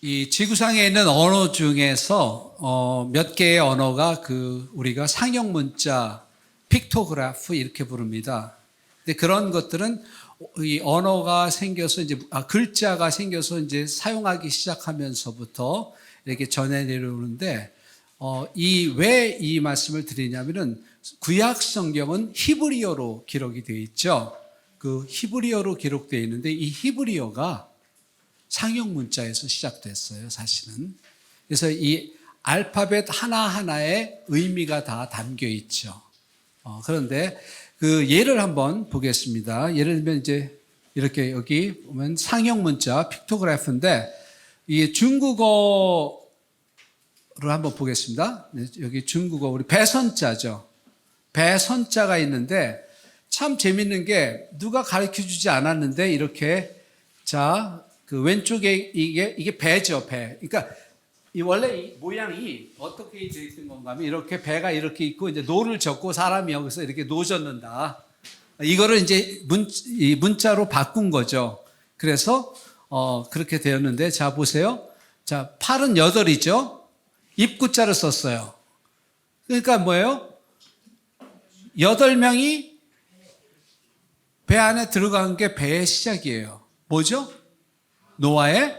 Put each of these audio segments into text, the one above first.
이 지구상에 있는 언어 중에서 몇 개의 언어가 우리가 상형 문자, 픽토그래프 이렇게 부릅니다. 근데 그런 것들은 이 언어가 생겨서 글자가 생겨서 이제 사용하기 시작하면서부터 이렇게 전해 내려오는데 왜 이 말씀을 드리냐면은 구약 성경은 히브리어로 기록이 되어 있죠. 그 히브리어로 기록되어 있는데 이 히브리어가 상형 문자에서 시작됐어요, 사실은. 그래서 이 알파벳 하나하나에 의미가 다 담겨 있죠. 그런데 그 예를 한번 보겠습니다. 예를 들면 이제 이렇게 여기 보면 상형 문자, 픽토그래프인데 이 중국어로 한번 보겠습니다. 여기 중국어, 우리 배선자죠. 배선자가 있는데 참 재밌는 게 누가 가르쳐 주지 않았는데 이렇게 그 왼쪽에 이게 배죠, 배. 그러니까 원래 이 모양이 어떻게 되어 있는 건가 하면 이렇게 배가 이렇게 있고 이제 노를 젓고 사람이 여기서 이렇게 노 젓는다. 이거를 이제 문자로 바꾼 거죠. 그래서 그렇게 되었는데 자 보세요. 자, 팔은 8이죠. 입구자를 썼어요. 그러니까 뭐예요? 8명이 배 안에 들어간 게 배의 시작이에요. 뭐죠? 노아의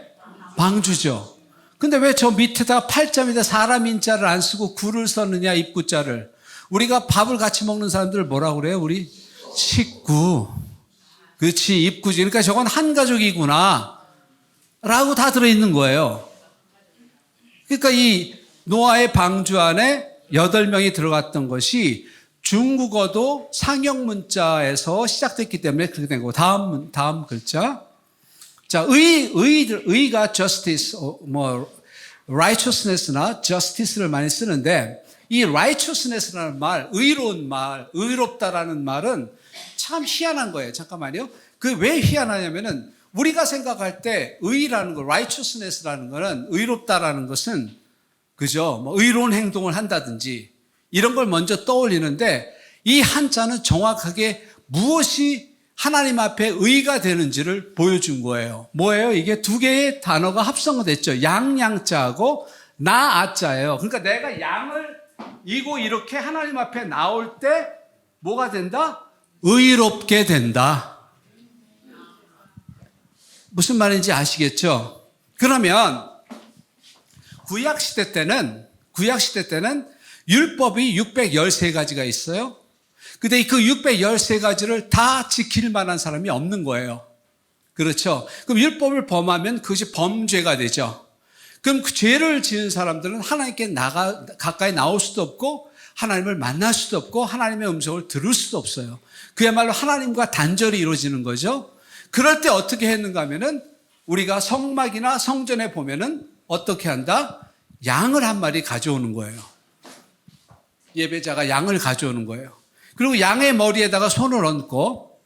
방주죠. 근데 왜 저 밑에다가 8자에다 사람 인자를 안 쓰고 구를 썼느냐, 입구자를. 우리가 밥을 같이 먹는 사람들 뭐라고 그래요? 우리 식구. 그렇지, 입구지. 그러니까 저건 한 가족이구나 라고 다 들어있는 거예요. 그러니까 이 노아의 방주 안에 8명이 들어갔던 것이 중국어도 상형 문자에서 시작됐기 때문에 그렇게 된 거고. 다음 글자. 자, 의가 justice, righteousness나 justice를 많이 쓰는데, 이 righteousness라는 말, 의로운 말, 의롭다라는 말은 참 희한한 거예요. 잠깐만요. 왜 희한하냐면은, 우리가 생각할 때 의라는 거, righteousness라는 거는, 의롭다라는 것은, 그죠? 의로운 행동을 한다든지, 이런 걸 먼저 떠올리는데, 이 한자는 정확하게 무엇이 하나님 앞에 의가 되는지를 보여준 거예요. 뭐예요? 이게 두 개의 단어가 합성됐죠. 양자하고 나아자예요. 그러니까 내가 양을 이고 이렇게 하나님 앞에 나올 때 뭐가 된다? 의롭게 된다. 무슨 말인지 아시겠죠? 그러면 구약시대 때는 율법이 613가지가 있어요. 근데 그 613가지를 다 지킬 만한 사람이 없는 거예요. 그렇죠? 그럼 율법을 범하면 그것이 범죄가 되죠. 그럼 그 죄를 지은 사람들은 하나님께 가까이 나올 수도 없고 하나님을 만날 수도 없고 하나님의 음성을 들을 수도 없어요. 그야말로 하나님과 단절이 이루어지는 거죠. 그럴 때 어떻게 했는가 하면은 우리가 성막이나 성전에 보면은 어떻게 한다? 양을 한 마리 가져오는 거예요. 예배자가 양을 가져오는 거예요. 그리고 양의 머리에다가 손을 얹고,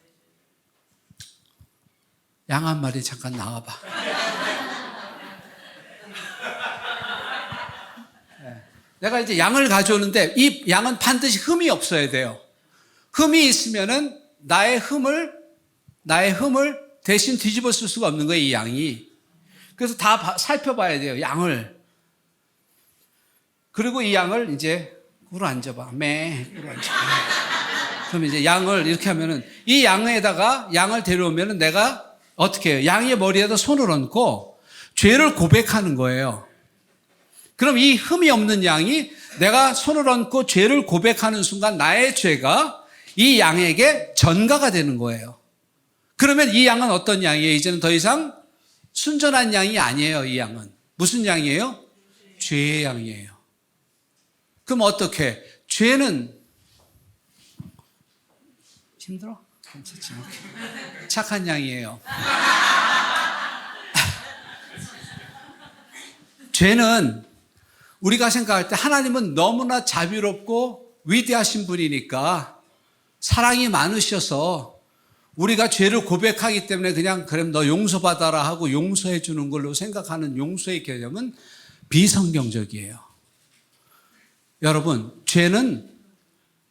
양 한 마리 잠깐 나와봐. 내가 이제 양을 가져오는데 이 양은 반드시 흠이 없어야 돼요. 흠이 있으면은 나의 흠을 대신 뒤집어 쓸 수가 없는 거예요, 이 양이. 그래서 다 살펴봐야 돼요, 양을. 그리고 이 양을 이제 꿇어 앉아봐. 꿇어 앉아봐. 그럼 이제 양을 이렇게 하면은 이 양에다가 양을 데려오면은 내가 어떻게 해요? 양의 머리에다 손을 얹고 죄를 고백하는 거예요. 그럼 이 흠이 없는 양이 내가 손을 얹고 죄를 고백하는 순간 나의 죄가 이 양에게 전가가 되는 거예요. 그러면 이 양은 어떤 양이에요? 이제는 더 이상 순전한 양이 아니에요, 이 양은. 무슨 양이에요? 죄의 양이에요. 그럼 어떻게? 죄는 힘들어? 괜찮지? 착한 양이에요. 죄는 우리가 생각할 때 하나님은 너무나 자비롭고 위대하신 분이니까 사랑이 많으셔서 우리가 죄를 고백하기 때문에 그럼 너 용서받아라 하고 용서해 주는 걸로 생각하는 용서의 개념은 비성경적이에요. 여러분, 죄는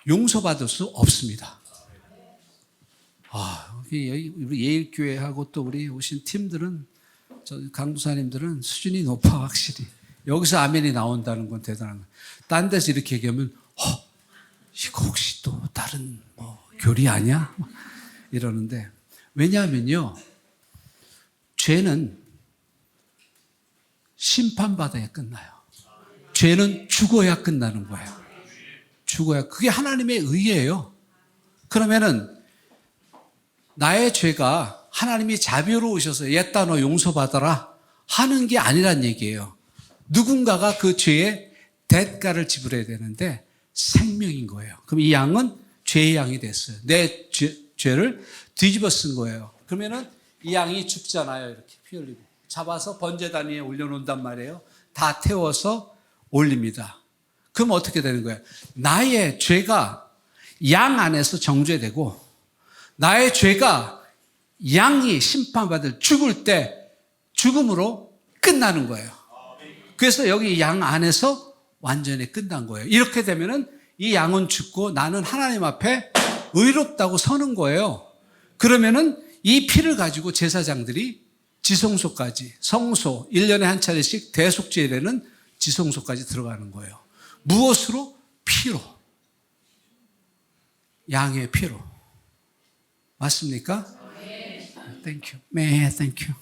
용서받을 수 없습니다. 우리 예일교회하고 또 우리 오신 팀들은 저 강부사님들은 수준이 높아 확실히. 여기서 아멘이 나온다는 건 대단한 거예요. 딴 데서 이렇게 얘기하면 이거 혹시 또 다른 뭐 교리 아니야? 이러는데 왜냐하면요. 죄는 심판받아야 끝나요. 죄는 죽어야 끝나는 거예요. 죽어야. 그게 하나님의 의예요. 그러면은 나의 죄가 하나님이 자비로우셔서 옛다 너 용서받아라 하는 게 아니란 얘기예요. 누군가가 그 죄의 대가를 지불해야 되는데 생명인 거예요. 그럼 이 양은 죄의 양이 됐어요. 내 죄를 뒤집어 쓴 거예요. 그러면은 이 양이 죽잖아요. 이렇게 피 흘리고. 잡아서 번제단 위에 올려놓는단 말이에요. 다 태워서 올립니다. 그럼 어떻게 되는 거예요? 나의 죄가 양 안에서 정죄되고 나의 죄가 양이 심판받을 죽을 때 죽음으로 끝나는 거예요. 그래서 여기 양 안에서 완전히 끝난 거예요. 이렇게 되면은 이 양은 죽고 나는 하나님 앞에 의롭다고 서는 거예요. 그러면은 이 피를 가지고 제사장들이 지성소까지 성소 1년에 한 차례씩 대속제일에는 지성소까지 들어가는 거예요. 무엇으로? 피로. 양의 피로. 맞습니까? Thank you. 네, thank you.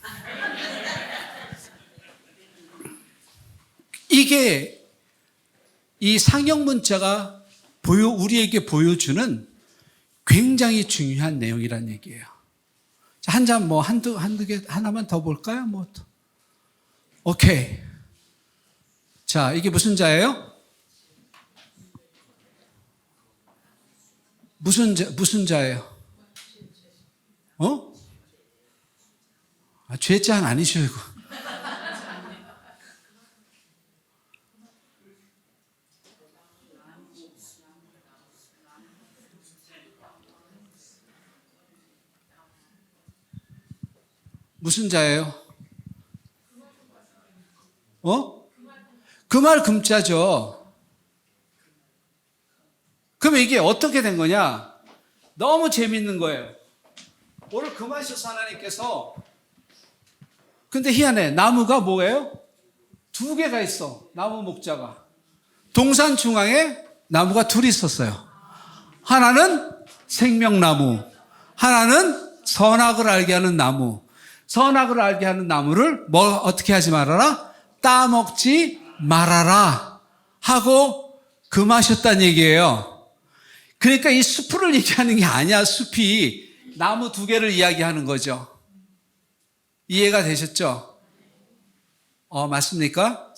이게 이 상형 문자가 우리에게 보여주는 굉장히 중요한 내용이란 얘기예요. 한 잔 뭐 한두 개 하나만 더 볼까요? 뭐 또. 오케이. 자, 이게 무슨 자예요? 무슨 자예요? 죄잔 아니죠, 이거. 무슨 자예요? 그 말 금자죠. 그러면 이게 어떻게 된 거냐? 너무 재밌는 거예요. 오늘 금하셔서 하나님께서 근데 희한해. 나무가 뭐예요? 2개가 있어. 나무 목자가. 동산 중앙에 나무가 2이 있었어요. 하나는 생명나무, 하나는 선악을 알게 하는 나무. 선악을 알게 하는 나무를 어떻게 하지 말아라? 따먹지 말아라 하고 금하셨다는 얘기예요. 그러니까 이 숲을 얘기하는 게 아니야. 숲이 나무 2개를 이야기하는 거죠. 이해가 되셨죠? 맞습니까?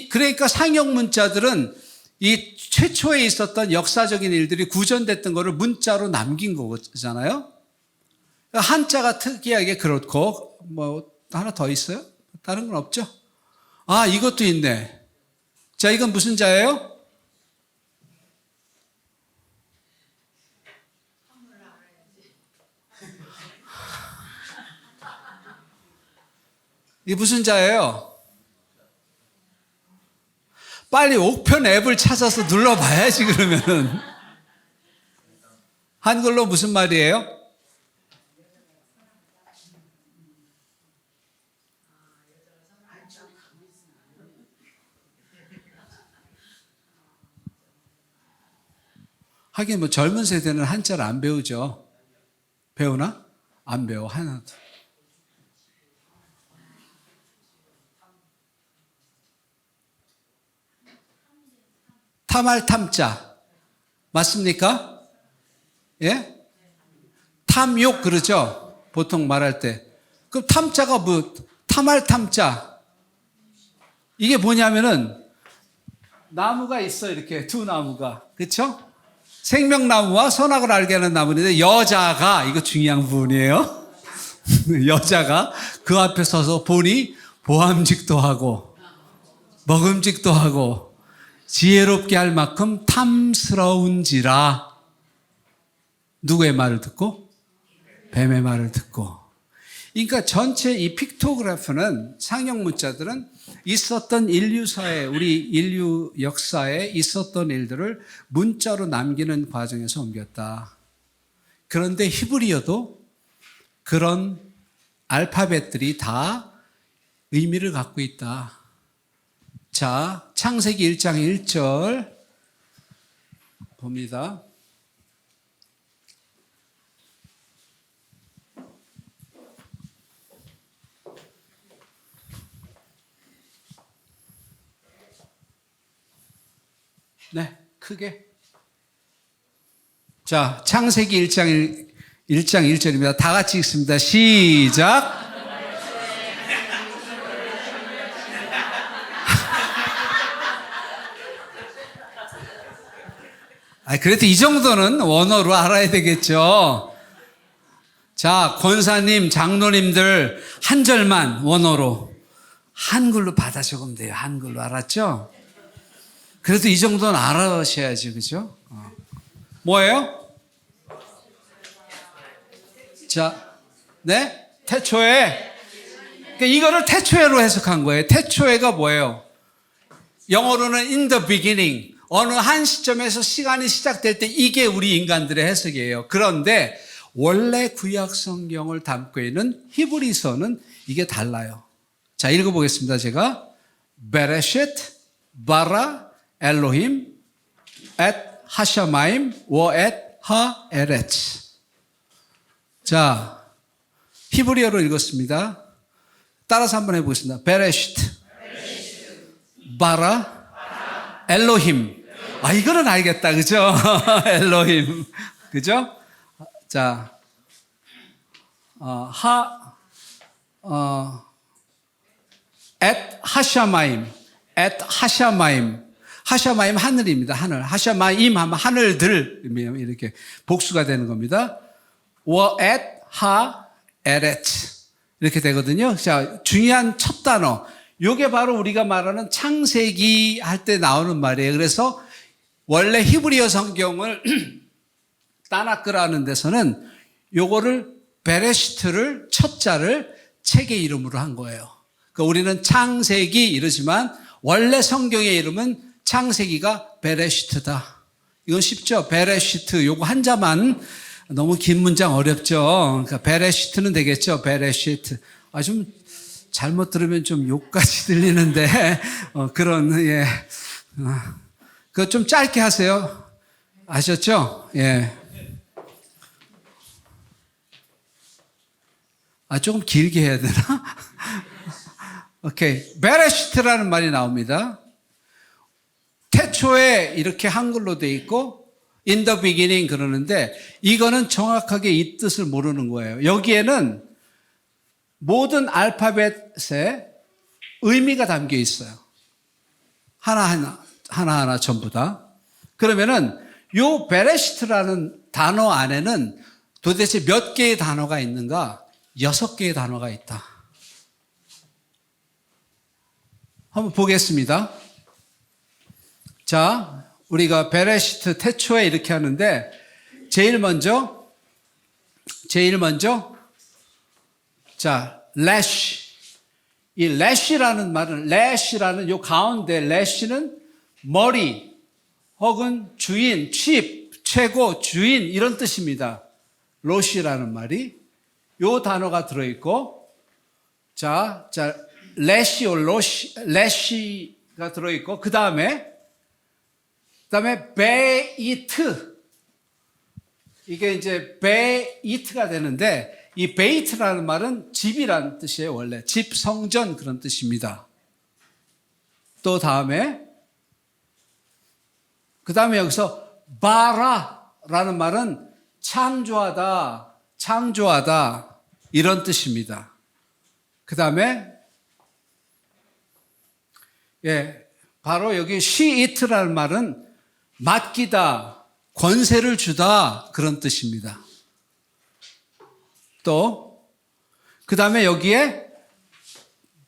그러니까 상형 문자들은 이 최초에 있었던 역사적인 일들이 구전됐던 거를 문자로 남긴 거잖아요. 한자가 특이하게 그렇고, 뭐, 하나 더 있어요? 다른 건 없죠? 이것도 있네. 자, 이건 무슨 자예요? 이게 무슨 자예요? 빨리 옥편 앱을 찾아서 눌러봐야지, 그러면은. 한글로 무슨 말이에요? 하긴 뭐 젊은 세대는 한자를 안 배우죠. 배우나? 안 배워, 하나도. 탐할 탐자. 맞습니까? 예? 탐욕 그러죠? 보통 말할 때. 그럼 탐자가 뭐, 탐할 탐자. 이게 뭐냐면은, 나무가 있어, 이렇게. 2 나무가. 그쵸? 생명나무와 선악을 알게 하는 나무인데, 여자가, 이거 중요한 부분이에요. 여자가 그 앞에 서서 보니 보암직도 하고, 먹음직도 하고, 지혜롭게 할 만큼 탐스러운지라. 누구의 말을 듣고? 뱀의 말을 듣고. 그러니까 전체 이 픽토그래프는 상형 문자들은 있었던 인류사에, 우리 인류 역사에 있었던 일들을 문자로 남기는 과정에서 옮겼다. 그런데 히브리어도 그런 알파벳들이 다 의미를 갖고 있다. 자, 창세기 1장 1절 봅니다. 네, 크게. 자, 창세기 1장 1절입니다. 다 같이 읽습니다. 시작. 그래도 이 정도는 원어로 알아야 되겠죠. 자, 권사님, 장로님들 한 절만 원어로 한글로 받아 적으면 돼요. 한글로 알았죠? 그래도 이 정도는 알아셔야지, 그죠? 뭐예요? 자, 네? 태초에. 그러니까 이거를 태초에로 해석한 거예요. 태초에가 뭐예요? 영어로는 in the beginning. 어느 한 시점에서 시간이 시작될 때 이게 우리 인간들의 해석이에요. 그런데 원래 구약 성경을 담고 있는 히브리서는 이게 달라요. 자, 읽어보겠습니다. 제가 베레쉿 바라 엘로힘 앳 하샤마임 워앳 하에레츠. 자, 히브리어로 읽었습니다. 따라서 한번 해보겠습니다. 베레쉿 바라 엘로힘. 이거는 알겠다. 그죠? 엘로힘. 그죠? 자, 앳 하샤마임. 앳 하샤마임. 하샤마임 하늘입니다. 하늘. 하샤마임 하면 하늘들. 이렇게 복수가 되는 겁니다. 워앳 하에레츠. 이렇게 되거든요. 자, 중요한 첫 단어. 요게 바로 우리가 말하는 창세기 할 때 나오는 말이에요. 그래서 원래 히브리어 성경을 따나크라는 데서는 요거를 베레시트를 첫 자를 책의 이름으로 한 거예요. 그러니까 우리는 창세기 이러지만 원래 성경의 이름은 창세기가 베레시트다. 이건 쉽죠? 베레시트 요거 한자만 너무 긴 문장 어렵죠? 그러니까 베레시트는 되겠죠? 베레시트. 좀 잘못 들으면 좀 욕까지 들리는데, 예. 그거 좀 짧게 하세요. 아셨죠? 예. 조금 길게 해야 되나? 오케이. 베레시트라는 말이 나옵니다. 태초에 이렇게 한글로 돼 있고, in the beginning 그러는데, 이거는 정확하게 이 뜻을 모르는 거예요. 여기에는 모든 알파벳에 의미가 담겨 있어요. 하나하나 전부 다. 그러면은 요 베레시트라는 단어 안에는 도대체 몇 개의 단어가 있는가? 6개의 단어가 있다. 한번 보겠습니다. 자, 우리가 베레시트 태초에 이렇게 하는데 제일 먼저 자, 래쉬. 이 래쉬라는 말은, 래쉬라는 요 가운데 래쉬는 머리 혹은 주인, 칩, 최고, 주인 이런 뜻입니다. 로시라는 말이 요 단어가 들어있고, 자, 래쉬, 래쉬가 들어있고, 그 다음에 베이트. 이게 이제 베이트가 되는데, 이 베이트라는 말은 집이라는 뜻이에요, 원래. 집, 성전 그런 뜻입니다. 또 그 다음에 여기서 바라라는 말은 창조하다 이런 뜻입니다. 그 다음에 바로 여기 시이트라는 말은 맡기다, 권세를 주다 그런 뜻입니다. 또 그 다음에 여기에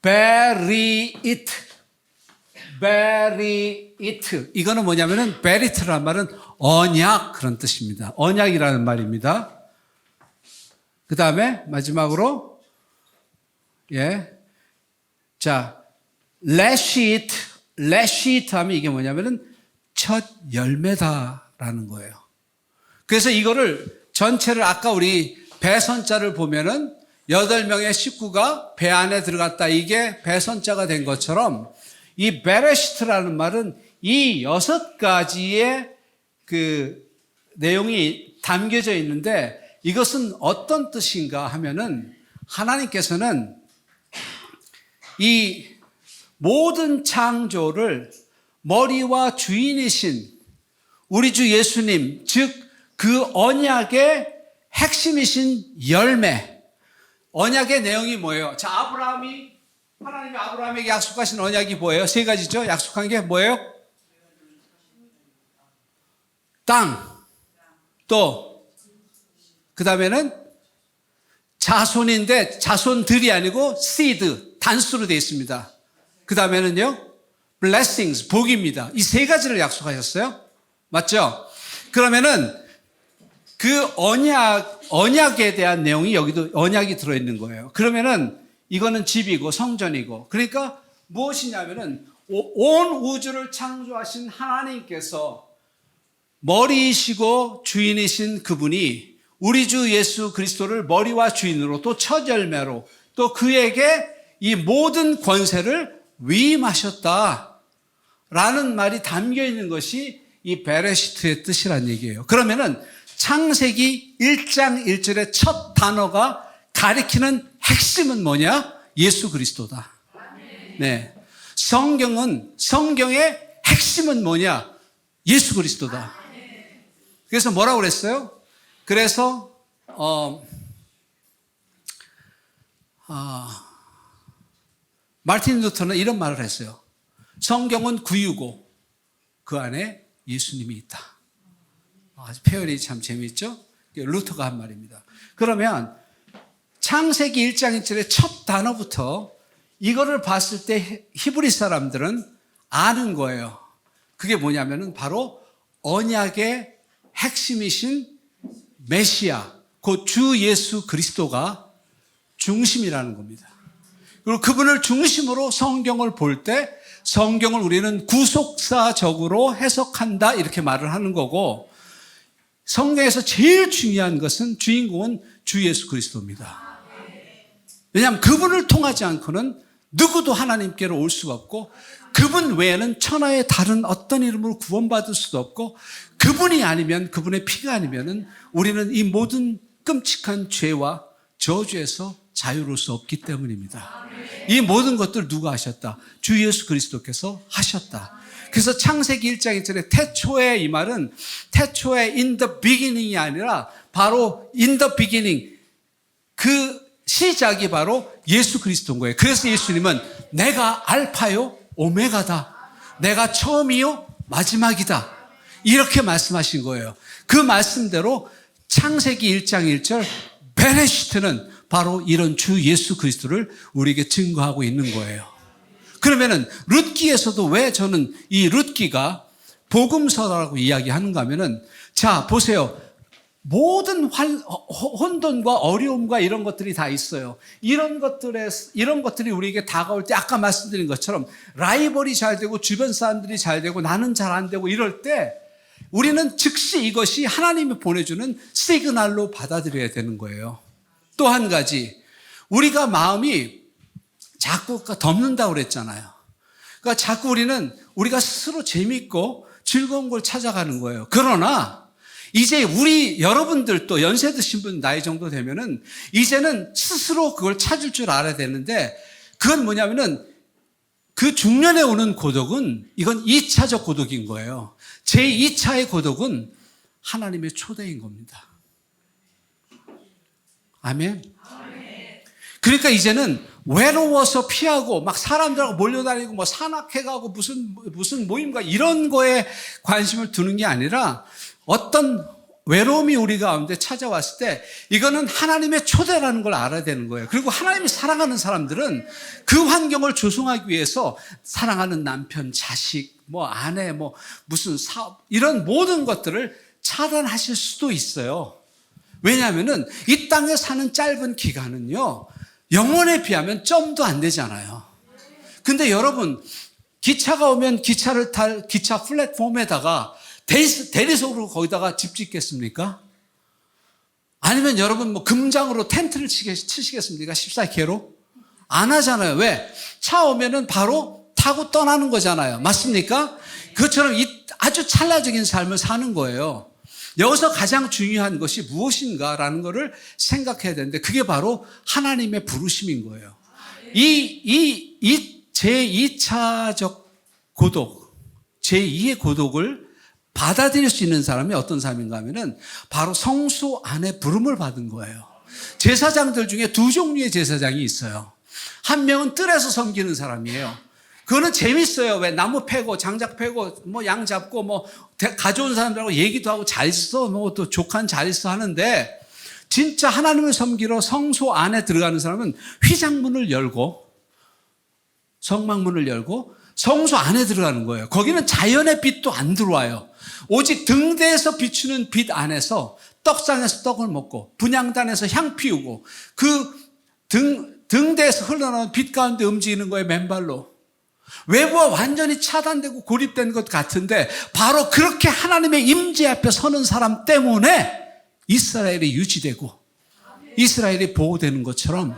베리이트 이거는 뭐냐면은 베리트라는 말은 언약 그런 뜻입니다. 언약이라는 말입니다. 그 다음에 마지막으로 자 레시트 하면 이게 뭐냐면은 첫 열매다라는 거예요. 그래서 이거를 전체를 아까 우리 배선자를 보면은 8명의 식구가 배 안에 들어갔다. 이게 배선자가 된 것처럼 이 베레시트라는 말은 이 6가지의 그 내용이 담겨져 있는데 이것은 어떤 뜻인가 하면은 하나님께서는 이 모든 창조를 머리와 주인이신 우리 주 예수님, 즉 그 언약의 핵심이신 열매, 언약의 내용이 뭐예요? 자, 하나님이 아브라함에게 약속하신 언약이 뭐예요? 3가지죠? 약속한 게 뭐예요? 땅, 또 그 다음에는 자손인데 자손들이 아니고 seed, 단수로 되어 있습니다. 그 다음에는요, blessings, 복입니다. 이 3가지를 약속하셨어요. 맞죠? 그러면은 그 언약에 대한 내용이 여기도 언약이 들어있는 거예요. 그러면은 이거는 집이고 성전이고, 그러니까 무엇이냐면은 온 우주를 창조하신 하나님께서 머리이시고 주인이신 그분이 우리 주 예수 그리스도를 머리와 주인으로 또 첫 열매로 또 그에게 이 모든 권세를 위임하셨다라는 말이 담겨 있는 것이 이 베레시트의 뜻이란 얘기예요. 그러면은 창세기 1장 1절의 첫 단어가 가리키는 핵심은 뭐냐? 예수 그리스도다. 네. 성경의 핵심은 뭐냐? 예수 그리스도다. 그래서 뭐라고 그랬어요? 그래서 마르틴 루터는 이런 말을 했어요. 성경은 구유고 그 안에 예수님이 있다. 아주 표현이 참 재미있죠? 루터가 한 말입니다. 그러면 창세기 1장 1절의 첫 단어부터 이거를 봤을 때 히브리 사람들은 아는 거예요. 그게 뭐냐면은 바로 언약의 핵심이신 메시아, 곧 주 예수 그리스도가 중심이라는 겁니다. 그리고 그분을 중심으로 성경을 볼 때 성경을 우리는 구속사적으로 해석한다 이렇게 말을 하는 거고, 성경에서 제일 중요한 것은 주인공은 주 예수 그리스도입니다. 왜냐하면 그분을 통하지 않고는 누구도 하나님께로 올 수가 없고, 그분 외에는 천하의 다른 어떤 이름으로 구원받을 수도 없고, 그분이 아니면, 그분의 피가 아니면은 우리는 이 모든 끔찍한 죄와 저주에서 자유로울 수 없기 때문입니다. 이 모든 것들 누가 하셨다? 주 예수 그리스도께서 하셨다. 그래서 창세기 1장 1절에 태초에, 이 말은 태초에 in the beginning이 아니라 바로 in the beginning, 그 시작이 바로 예수 그리스도인 거예요. 그래서 예수님은 내가 알파요 오메가다, 내가 처음이요 마지막이다, 이렇게 말씀하신 거예요. 그 말씀대로 창세기 1장 1절 베레시트는 바로 이런 주 예수 그리스도를 우리에게 증거하고 있는 거예요. 그러면은 룻기에서도 왜 저는 이 룻기가 복음서라고 이야기하는가 하면은, 자 보세요. 모든 혼돈과 어려움과 이런 것들이 다 있어요. 이런 것들이 우리에게 다가올 때 아까 말씀드린 것처럼 라이벌이 잘 되고 주변 사람들이 잘 되고 나는 잘 안 되고 이럴 때 우리는 즉시 이것이 하나님이 보내주는 시그널로 받아들여야 되는 거예요. 또 한 가지, 우리가 마음이 자꾸 덮는다고 그랬잖아요. 그러니까 자꾸 우리가 스스로 재밌고 즐거운 걸 찾아가는 거예요. 그러나 이제 여러분들도 연세 드신 분 나이 정도 되면은 이제는 스스로 그걸 찾을 줄 알아야 되는데, 그건 뭐냐면은 그 중년에 오는 고독은 이건 2차적 고독인 거예요. 제2차의 고독은 하나님의 초대인 겁니다. 아멘. 그러니까 이제는 외로워서 피하고 막 사람들하고 몰려다니고 뭐 산악회가고 무슨 모임과 이런 거에 관심을 두는 게 아니라, 어떤 외로움이 우리 가운데 찾아왔을 때 이거는 하나님의 초대라는 걸 알아야 되는 거예요. 그리고 하나님이 사랑하는 사람들은 그 환경을 조성하기 위해서 사랑하는 남편, 자식, 뭐 아내, 뭐 무슨 사업, 이런 모든 것들을 차단하실 수도 있어요. 왜냐하면은 이 땅에 사는 짧은 기간은요, 영원에 비하면 점도 안 되잖아요. 근데 여러분, 기차가 오면 기차를 탈 기차 플랫폼에다가 대리석으로 거기다가 집 짓겠습니까? 아니면 여러분 뭐 금장으로 텐트를 치시겠습니까? 14K로? 안 하잖아요. 왜? 차 오면은 바로 타고 떠나는 거잖아요. 맞습니까? 그것처럼 아주 찰나적인 삶을 사는 거예요. 여기서 가장 중요한 것이 무엇인가라는 것을 생각해야 되는데 그게 바로 하나님의 부르심인 거예요. 이 제2차적 고독, 제2의 고독을 받아들일 수 있는 사람이 어떤 사람인가 하면은 바로 성소 안에 부름을 받은 거예요. 제사장들 중에 두 종류의 제사장이 있어요. 한 명은 뜰에서 섬기는 사람이에요. 그거는 재밌어요. 왜? 나무 패고, 장작 패고, 뭐 양 잡고, 뭐 가져온 사람들하고 얘기도 하고 잘 있어, 뭐 또 족한 잘 있어 하는데 진짜 하나님을 섬기러 성소 안에 들어가는 사람은 휘장문을 열고 성막문을 열고 성소 안에 들어가는 거예요. 거기는 자연의 빛도 안 들어와요. 오직 등대에서 비추는 빛 안에서 떡상에서 떡을 먹고 분향단에서 향 피우고 그 등대에서 흘러나오는 빛 가운데 움직이는 거예요. 맨발로. 외부와 완전히 차단되고 고립된 것 같은데 바로 그렇게 하나님의 임재 앞에 서는 사람 때문에 이스라엘이 유지되고 이스라엘이 보호되는 것처럼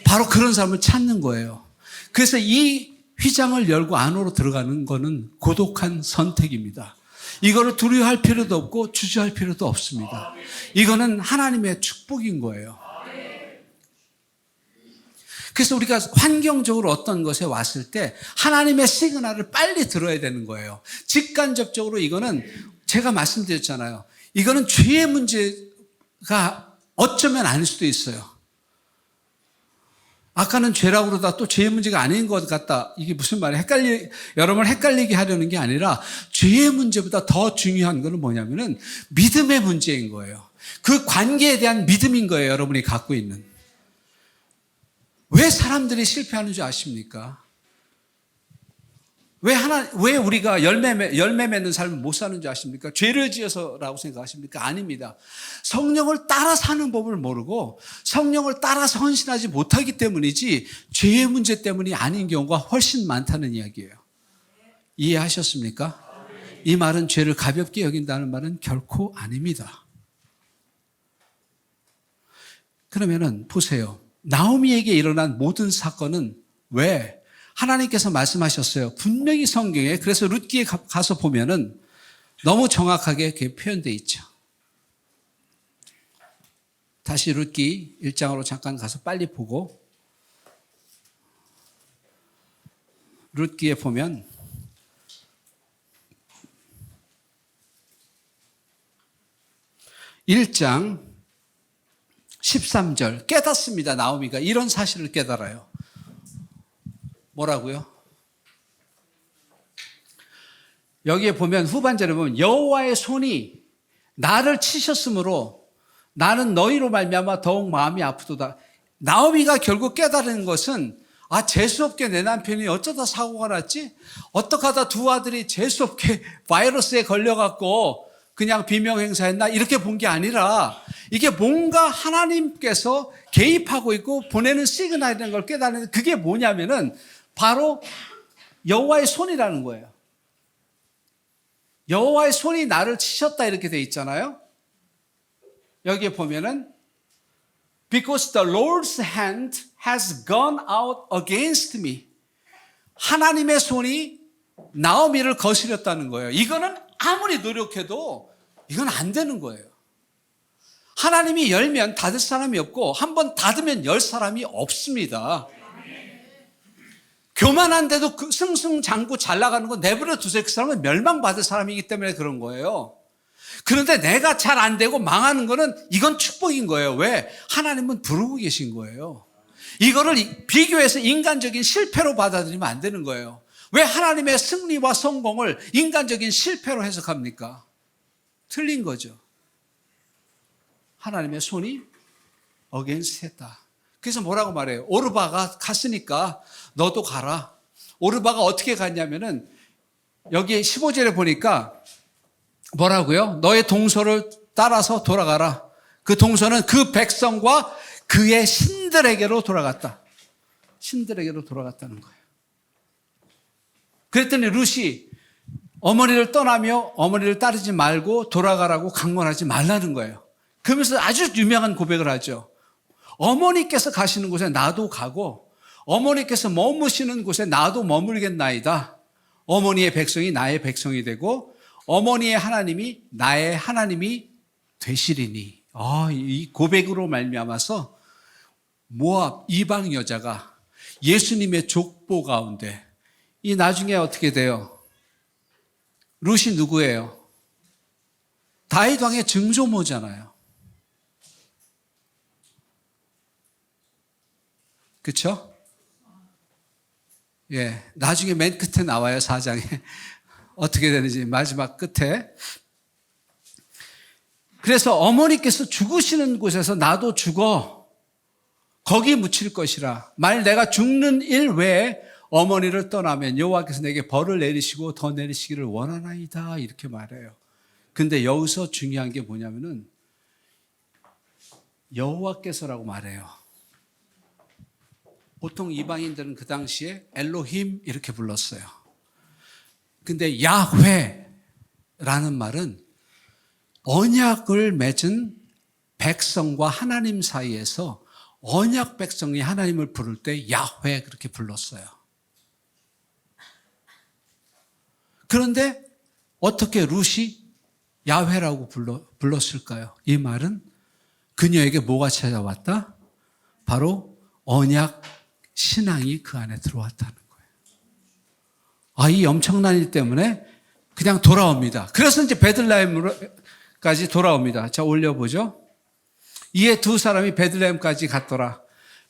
바로 그런 사람을 찾는 거예요. 그래서 이 휘장을 열고 안으로 들어가는 거는 고독한 선택입니다. 이거를 두려워할 필요도 없고 주저할 필요도 없습니다. 이거는 하나님의 축복인 거예요. 그래서 우리가 환경적으로 어떤 것에 왔을 때 하나님의 시그널을 빨리 들어야 되는 거예요. 직간접적으로 이거는 제가 말씀드렸잖아요. 이거는 죄의 문제가 어쩌면 아닐 수도 있어요. 아까는 죄라고 그러다 또 죄의 문제가 아닌 것 같다. 이게 무슨 말이에요? 여러분을 헷갈리게 하려는 게 아니라 죄의 문제보다 더 중요한 것은 뭐냐면은 믿음의 문제인 거예요. 그 관계에 대한 믿음인 거예요. 여러분이 갖고 있는. 왜 사람들이 실패하는 줄 아십니까? 왜 우리가 열매 맺는 삶을 못 사는 줄 아십니까? 죄를 지어서라고 생각하십니까? 아닙니다. 성령을 따라 사는 법을 모르고 성령을 따라서 헌신하지 못하기 때문이지 죄의 문제 때문이 아닌 경우가 훨씬 많다는 이야기예요. 이해하셨습니까? 이 말은 죄를 가볍게 여긴다는 말은 결코 아닙니다. 그러면은 보세요. 나오미에게 일어난 모든 사건은 왜? 하나님께서 말씀하셨어요. 분명히 성경에. 그래서 룻기에 가서 보면은 너무 정확하게 그게 표현되어 있죠. 다시 룻기 1장으로 잠깐 가서 빨리 보고 룻기에 보면 1장 13절 깨닫습니다. 나오미가 이런 사실을 깨달아요. 뭐라고요? 여기에 보면 후반절에 보면 여호와의 손이 나를 치셨으므로 나는 너희로 말미암아 더욱 마음이 아프도다. 나오미가 결국 깨달은 것은 재수없게 내 남편이 어쩌다 사고가 났지? 어떻게 하다 두 아들이 재수없게 바이러스에 걸려갖고 그냥 비명행사했나? 이렇게 본 게 아니라 이게 뭔가 하나님께서 개입하고 있고 보내는 시그널이라는 걸 깨달는 그게 뭐냐면은 바로 여호와의 손이라는 거예요. 여호와의 손이 나를 치셨다 이렇게 돼 있잖아요. 여기에 보면은 Because the Lord's hand has gone out against me. 하나님의 손이 나오미를 거스렸다는 거예요. 이거는 아무리 노력해도 이건 안 되는 거예요. 하나님이 열면 닫을 사람이 없고 한 번 닫으면 열 사람이 없습니다. 교만한데도 승승장구 잘 나가는 건 내버려 두세요. 그 사람은 멸망받을 사람이기 때문에 그런 거예요. 그런데 내가 잘 안 되고 망하는 거는 이건 축복인 거예요. 왜? 하나님은 부르고 계신 거예요. 이거를 비교해서 인간적인 실패로 받아들이면 안 되는 거예요. 왜 하나님의 승리와 성공을 인간적인 실패로 해석합니까? 틀린 거죠. 하나님의 손이 어게인스트 했다. 그래서 뭐라고 말해요? 오르바가 갔으니까 너도 가라. 오르바가 어떻게 갔냐면은 여기 15절에 보니까 뭐라고요? 너의 동서를 따라서 돌아가라. 그 동서는 그 백성과 그의 신들에게로 돌아갔다. 신들에게로 돌아갔다는 거예요. 그랬더니 룻이 어머니를 떠나며 어머니를 따르지 말고 돌아가라고 강권하지 말라는 거예요. 그러면서 아주 유명한 고백을 하죠. 어머니께서 가시는 곳에 나도 가고 어머니께서 머무시는 곳에 나도 머물겠나이다. 어머니의 백성이 나의 백성이 되고 어머니의 하나님이 나의 하나님이 되시리니. 이 고백으로 말미암아서 모압 이방 여자가 예수님의 족보 가운데 이 나중에 어떻게 돼요? 룻이 누구예요? 다윗 왕의 증조모잖아요. 그렇죠? 예, 나중에 맨 끝에 나와요, 4장에. 어떻게 되는지 마지막 끝에. 그래서 어머니께서 죽으시는 곳에서 나도 죽어 거기 묻힐 것이라. 만일 내가 죽는 일 외에 어머니를 떠나면 여호와께서 내게 벌을 내리시고 더 내리시기를 원하나이다. 이렇게 말해요. 근데 여기서 중요한 게 뭐냐면은 여호와께서라고 말해요. 보통 이방인들은 그 당시에 엘로힘 이렇게 불렀어요. 근데 야훼라는 말은 언약을 맺은 백성과 하나님 사이에서 언약 백성이 하나님을 부를 때 야훼 그렇게 불렀어요. 그런데 어떻게 룻이 야훼라고 불렀을까요? 이 말은 그녀에게 뭐가 찾아왔다? 바로 언약 신앙이 그 안에 들어왔다는 거예요. 이 엄청난 일 때문에 그냥 돌아옵니다. 그래서 이제 베들레헴까지 돌아옵니다. 자, 올려보죠. 이에 두 사람이 베들레헴까지 갔더라.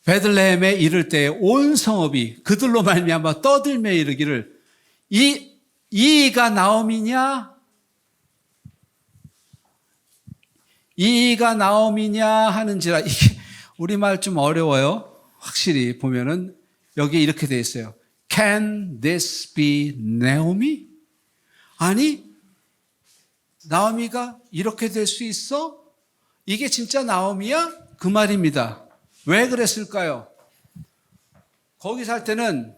베들레헴에 이를 때에 온 성읍이 그들로 말미암아 떠들며 이르기를 이가 나옴이냐? 이가 나옴이냐 하는지라. 이게 우리말 좀 어려워요. 확실히 보면은 여기 이렇게 돼 있어요. Can this be Naomi? 아니, 나오미가 이렇게 될 수 있어? 이게 진짜 나오미야? 그 말입니다. 왜 그랬을까요? 거기 살 때는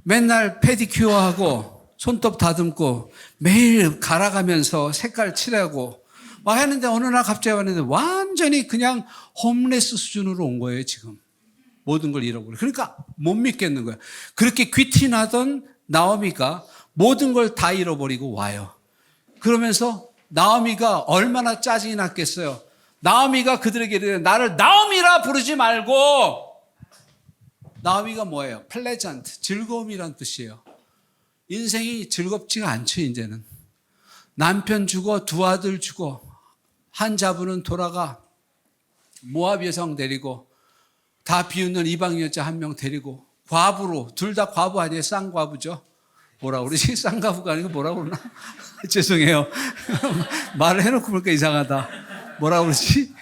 맨날 페디큐어하고 손톱 다듬고 매일 갈아가면서 색깔 칠하고 막 했는데 어느 날 갑자기 왔는데 완전히 그냥 홈레스 수준으로 온 거예요, 지금. 모든 걸 잃어버려. 그러니까 못 믿겠는 거예요. 그렇게 귀티나던 나오미가 모든 걸 다 잃어버리고 와요. 그러면서 나오미가 얼마나 짜증이 났겠어요. 나오미가 그들에게 이르되 나를 나오미라 부르지 말고. 나오미가 뭐예요? 플레전트, 즐거움이란 뜻이에요. 인생이 즐겁지가 않죠, 이제는. 남편 죽어, 두 아들 죽어, 한 자부는 돌아가, 모압 여성 데리고, 다 비웃는 이방 여자 한 명 데리고, 과부로, 둘 다 과부 아니에요? 쌍과부죠? 뭐라 그러지? 쌍과부가 아니고 뭐라 그러나? 죄송해요. 말을 해놓고 보니까 이상하다. 뭐라 그러지?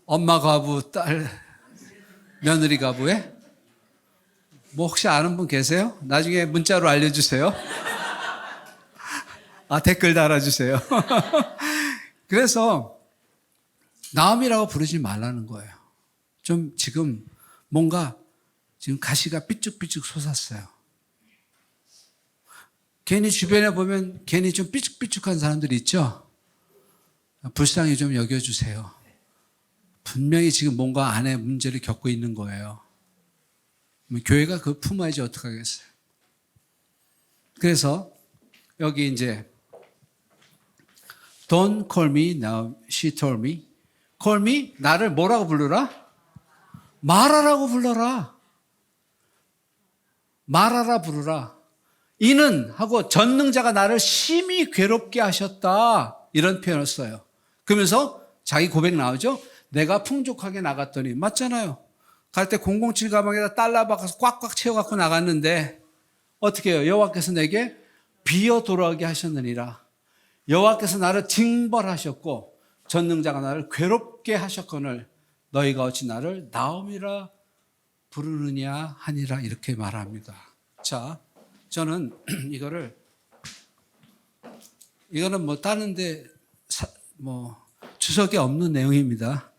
엄마 과부, 딸, 며느리 과부에? 뭐 혹시 아는 분 계세요? 나중에 문자로 알려주세요. 댓글 달아주세요. 그래서 나오미라고 부르지 말라는 거예요. 좀 지금 뭔가 지금 가시가 삐쭉삐쭉 솟았어요. 괜히 주변에 보면 괜히 좀 삐쭉삐쭉한 사람들이 있죠? 불쌍히 좀 여겨주세요. 분명히 지금 뭔가 안에 문제를 겪고 있는 거예요. 교회가 그걸 품어야지 어떡하겠어요. 그래서 여기 이제 Don't call me now, she told me. Call me, 나를 뭐라고 부르라? 말하라고 불러라. 말하라 부르라. 이는 하고 전능자가 나를 심히 괴롭게 하셨다. 이런 표현을 써요. 그러면서 자기 고백 나오죠? 내가 풍족하게 나갔더니 맞잖아요. 갈 때 007 가방에다 달러 박아서 꽉꽉 채워갖고 나갔는데 어떻게 해요? 여호와께서 내게 비어 돌아오게 하셨느니라. 여호와께서 나를 징벌하셨고 전능자가 나를 괴롭게 하셨거늘 너희가 어찌 나를 나오미라 부르느냐 하니라 이렇게 말합니다. 자, 저는 이거는 뭐 다른데 주석이 없는 내용입니다.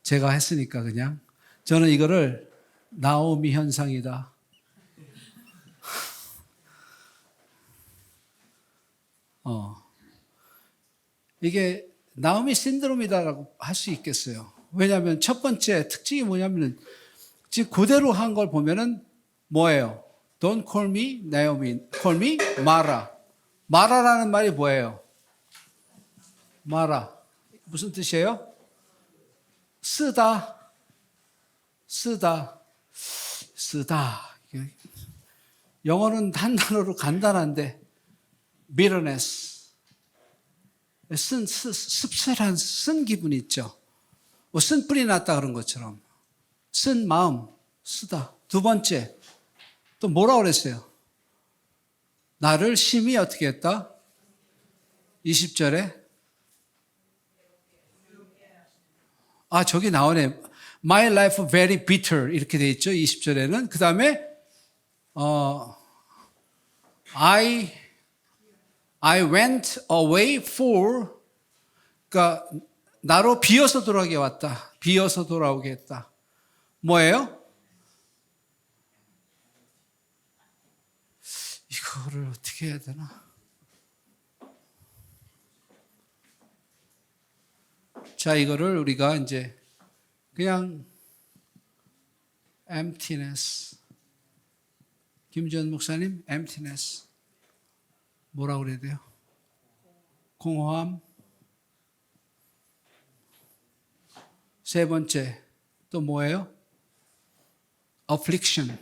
제가 했으니까 그냥. 저는 이거를 나오미 현상이다. 이게 나오미 신드롬이다라고 할 수 있겠어요. 왜냐하면 첫 번째 특징이 뭐냐면은 지금 그대로 한 걸 보면은 뭐예요? Don't call me Naomi, call me Mara. 마라라는 말이 뭐예요? 마라. 무슨 뜻이에요? 쓰다. 영어는 한 단어로 간단한데 bitterness. 씁쓸한 쓴 기분 있죠. 뭐 쓴뿌리 났다 그런 것처럼. 쓴 마음, 쓰다. 두 번째, 또 뭐라고 그랬어요? 나를 심히 어떻게 했다? 20절에 저기 나오네. My life very bitter 이렇게 돼 있죠. 20절에는. 그 다음에 I went away for 그러니까 나로 비어서 돌아오게 왔다. 비어서 돌아오게 했다. 뭐예요? 이거를 어떻게 해야 되나? 자, 이거를 우리가 이제 그냥 emptiness. 김지원 목사님, emptiness. 뭐라고 그래야 돼요? 공허함. 세 번째, 또 뭐예요? affliction.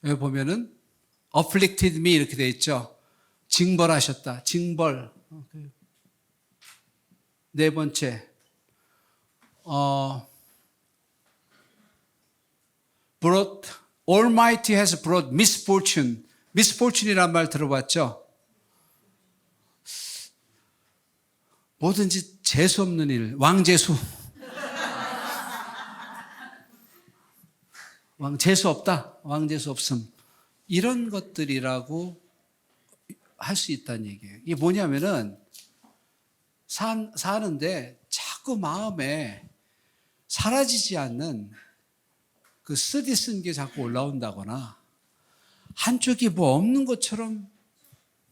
여기 보면은 afflicted me 이렇게 돼 있죠. 징벌하셨다. 징벌. 네 번째, brought, Almighty has brought misfortune. misfortune이란 말 들어봤죠? 뭐든지 재수 없는 일, 왕재수. 재수 없다. 왕재수 없음. 이런 것들이라고 할 수 있다는 얘기예요. 이게 뭐냐면은 사는데 자꾸 마음에 사라지지 않는 그 쓰디쓴 게 자꾸 올라온다거나 한쪽이 뭐 없는 것처럼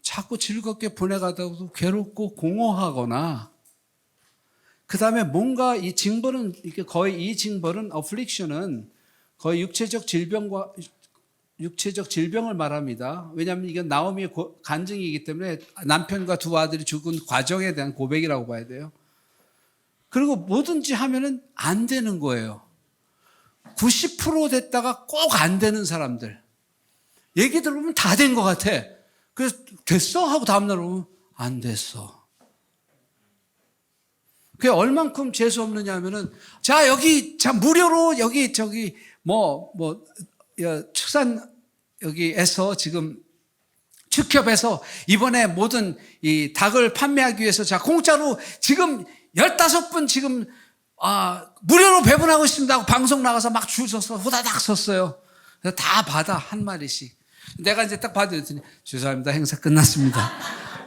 자꾸 즐겁게 보내가다가도 괴롭고 공허하거나 그 다음에 뭔가 이 징벌은 이게 거의 이 징벌은 affliction은 거의 육체적 질병을 말합니다. 왜냐하면 이건 나오미의 간증이기 때문에 남편과 두 아들이 죽은 과정에 대한 고백이라고 봐야 돼요. 그리고 뭐든지 하면은 안 되는 거예요. 90% 됐다가 꼭 안 되는 사람들. 얘기 들어보면 다 된 것 같아. 그래서 됐어? 하고 다음날 오면 안 됐어. 그게 얼만큼 재수 없느냐 하면은 자, 여기, 무료로 여기, 축산 여기에서 지금 축협에서 이번에 모든 이 닭을 판매하기 위해서 자, 공짜로 지금 15분 지금 무료로 배분하고 있습니다 하고 방송 나가서 막 줄 서서 후다닥 섰어요. 그래서 다 받아 한 마리씩. 내가 이제 딱 받았더니 죄송합니다. 행사 끝났습니다.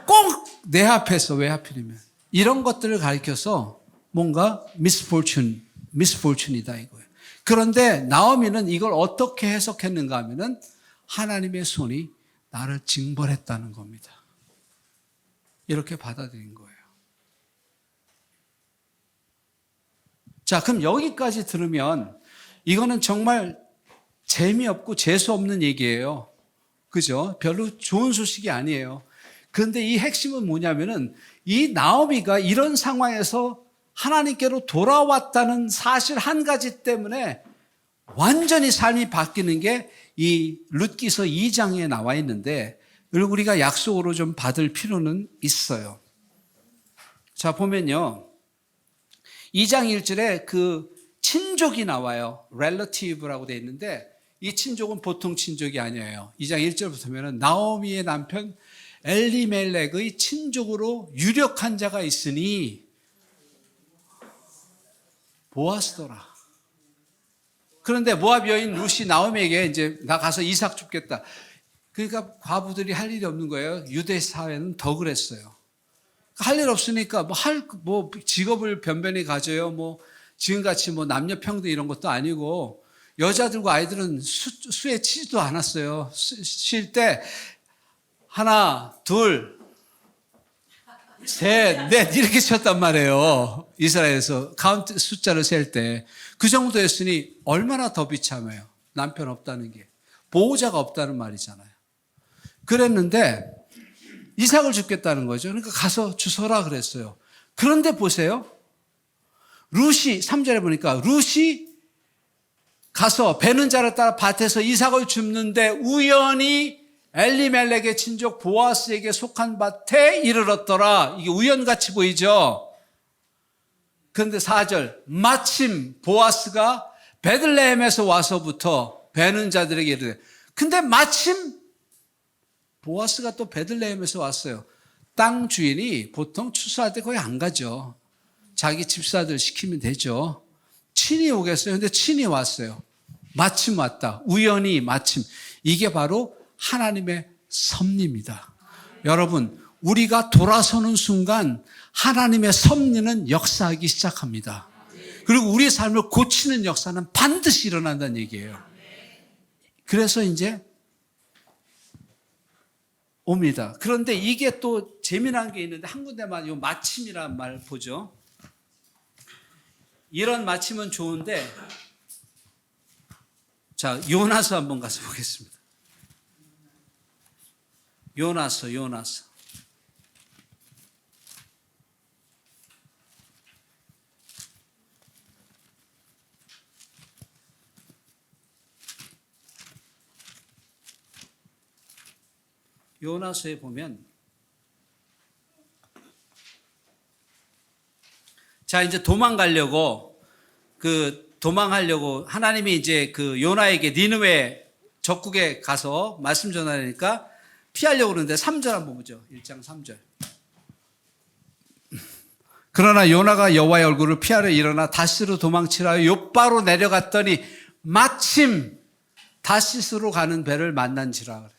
꼭 내 앞에서 왜 하필이면 이런 것들을 가리켜서 뭔가 misfortune이다 이거예요. 그런데 나오미는 이걸 어떻게 해석했는가 하면은 하나님의 손이 나를 징벌했다는 겁니다. 이렇게 받아들인 거예요. 자, 그럼 여기까지 들으면 이거는 정말 재미없고 재수없는 얘기예요. 그죠? 별로 좋은 소식이 아니에요. 그런데 이 핵심은 뭐냐면은 이 나오미가 이런 상황에서 하나님께로 돌아왔다는 사실 한 가지 때문에 완전히 삶이 바뀌는 게 이 룻기서 2장에 나와 있는데 우리가 약속으로 좀 받을 필요는 있어요. 자, 보면요. 2장 1절에 그 친족이 나와요. relative라고 되어 있는데 이 친족은 보통 친족이 아니에요. 2장 1절부터 보면 나오미의 남편 엘리멜렉의 친족으로 유력한 자가 있으니 보아스더라. 그런데 모압 여인 룻이 나오미에게 이제 나 가서 이삭 줍겠다. 그러니까 과부들이 할 일이 없는 거예요. 유대 사회는 더 그랬어요. 할 일 없으니까 뭐 직업을 변변히 가져요. 지금같이 남녀 평등 이런 것도 아니고 여자들과 아이들은 수에 치지도 않았어요. 쉴 때 하나, 둘, 셋, 넷 이렇게 쳤단 말이에요. 이스라엘에서 카운트 숫자를 셀 때 그 정도였으니 얼마나 더 비참해요. 남편 없다는 게. 보호자가 없다는 말이잖아요. 그랬는데 이삭을 죽겠다는 거죠. 그러니까 가서 주서라 그랬어요. 그런데 보세요. 룻이 3절에 보니까 룻이 가서 베는 자를 따라 밭에서 이삭을 줍는데 우연히 엘리멜렉의 친족 보아스에게 속한 밭에 이르렀더라. 이게 우연같이 보이죠. 그런데 4절 마침 보아스가 베들레헴에서 와서부터 베는 자들에게 이르되, 근데 마침 보아스가 또 베들레헴에서 왔어요. 땅 주인이 보통 추수할 때 거의 안 가죠. 자기 집사들 시키면 되죠. 친히 오겠어요. 근데 친히 왔어요. 마침 왔다. 우연히 마침. 이게 바로 하나님의 섭리입니다. 여러분, 우리가 돌아서는 순간 하나님의 섭리는 역사하기 시작합니다. 그리고 우리의 삶을 고치는 역사는 반드시 일어난다는 얘기예요. 그래서 이제 옵니다. 그런데 이게 또 재미난 게 있는데 한 군데만 이 마침이라는 말 보죠. 이런 마침은 좋은데, 자, 요나서 한번 가서 보겠습니다. 요나서. 요나서에 보면, 자, 이제 도망하려고 하나님이 이제 그 요나에게 니느웨 적국에 가서 말씀 전하니까 피하려고 그러는데 3절 한번 보죠. 1장 3절. 그러나 요나가 여호와의 얼굴을 피하려 일어나 다시로 도망치라 욥바로 내려갔더니 마침 다시스로 가는 배를 만난지라.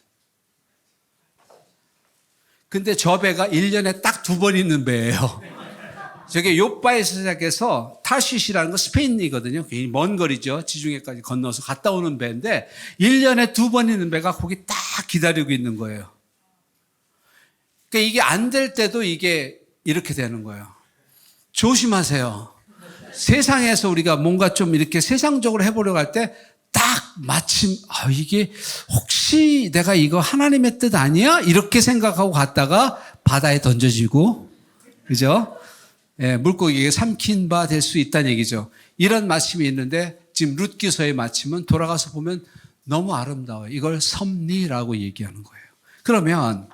근데 저 배가 1년에 딱 2번 있는 배예요. 저게 욥바에서 시작해서 타시시라는 거 스페인이거든요. 굉장히 먼 거리죠. 지중해까지 건너서 갔다 오는 배인데 1년에 2번 있는 배가 거기 딱 기다리고 있는 거예요. 그러니까 이게 안 될 때도 이게 이렇게 되는 거예요. 조심하세요. 세상에서 우리가 뭔가 좀 이렇게 세상적으로 해보려고 할 때 딱 마침 이게 혹시 내가 이거 하나님의 뜻 아니야? 이렇게 생각하고 갔다가 바다에 던져지고, 그죠? 예, 물고기에 삼킨 바 될 수 있다는 얘기죠. 이런 마침이 있는데 지금 룻기서의 마침은 돌아가서 보면 너무 아름다워요. 이걸 섭리라고 얘기하는 거예요. 그러면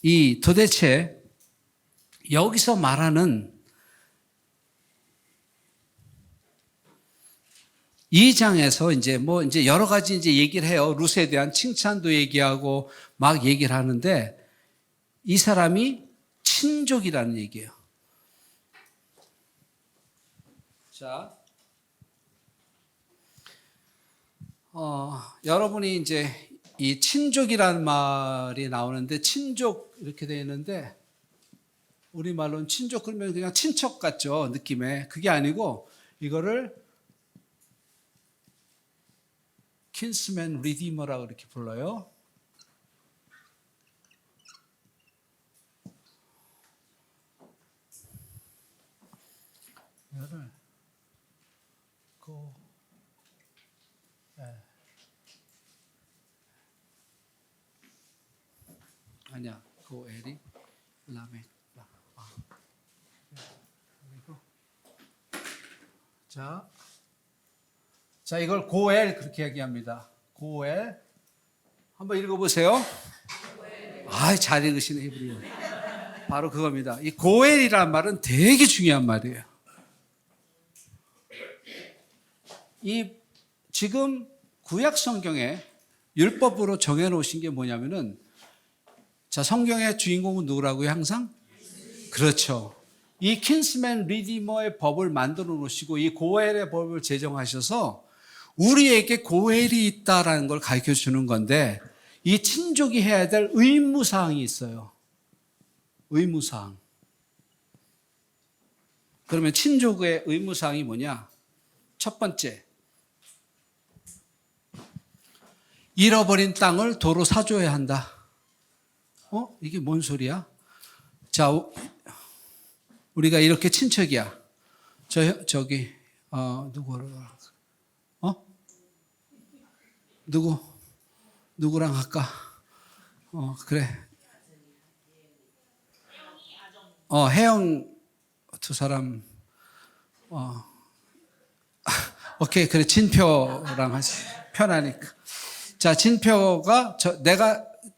이 도대체 여기서 말하는 이 장에서 이제 여러 가지 이제 얘기를 해요. 룻에 대한 칭찬도 얘기하고 막 얘기를 하는데 이 사람이 친족이라는 얘기예요. 자, 여러분이 이제 이 친족이라는 말이 나오는데 친족 이렇게 되어 있는데 우리말로는 친족 그러면 그냥 친척 같죠, 느낌에. 그게 아니고 이거를 킨스맨 리디머라고 이렇게 불러요. 이거를 아니야, 고엘이 라멕. 그리고 자, 이걸 고엘 그렇게 얘기합니다. 고엘. 한번 읽어보세요. 잘 읽으시네, 히브리어. 바로 그겁니다. 이 고엘이라는 말은 되게 중요한 말이에요. 이 지금 구약 성경에 율법으로 정해놓으신 게 뭐냐면은, 자, 성경의 주인공은 누구라고요, 항상? 그렇죠. 이 킨스맨 리디머의 법을 만들어 놓으시고 이 고엘의 법을 제정하셔서 우리에게 고엘이 있다라는 걸 가르쳐 주는 건데, 이 친족이 해야 될 의무사항이 있어요. 의무사항. 그러면 친족의 의무사항이 뭐냐? 첫 번째, 잃어버린 땅을 도로 사줘야 한다. 이게 뭔 소리야? 자, 우리가 이렇게 친척이야. 저기, 누구를, 누구랑 할까? 그래. 혜영 두 사람, 오케이, 그래, 진표랑 하지. 편하니까. 자, 진표가,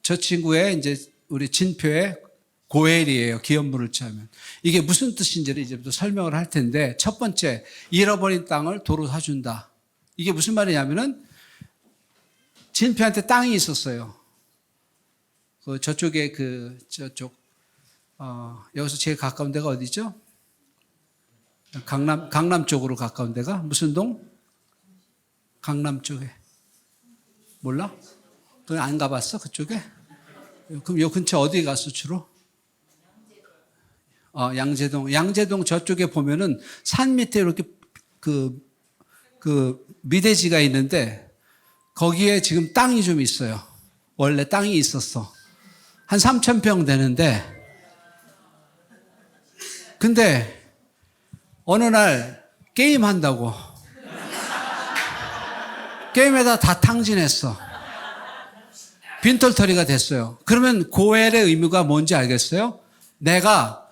저 친구의 이제 우리 진표의 고엘이에요. 기업물을 취하면. 이게 무슨 뜻인지를 이제부터 설명을 할 텐데, 첫 번째, 잃어버린 땅을 도로 사준다. 이게 무슨 말이냐면은, 진표한테 땅이 있었어요. 저쪽에 여기서 제일 가까운 데가 어디죠? 강남 쪽으로 가까운 데가? 무슨 동? 강남 쪽에. 몰라? 안 가봤어? 그쪽에? 그럼 요 근처 어디 갔어, 주로? 양재동. 양재동 저쪽에 보면은 산 밑에 이렇게 미대지가 있는데 거기에 지금 땅이 좀 있어요. 원래 땅이 있었어. 한 3,000평 되는데 근데 어느 날 게임한다고 게임에다 다 탕진했어. 빈털터리가 됐어요. 그러면 고엘의 의무가 뭔지 알겠어요? 내가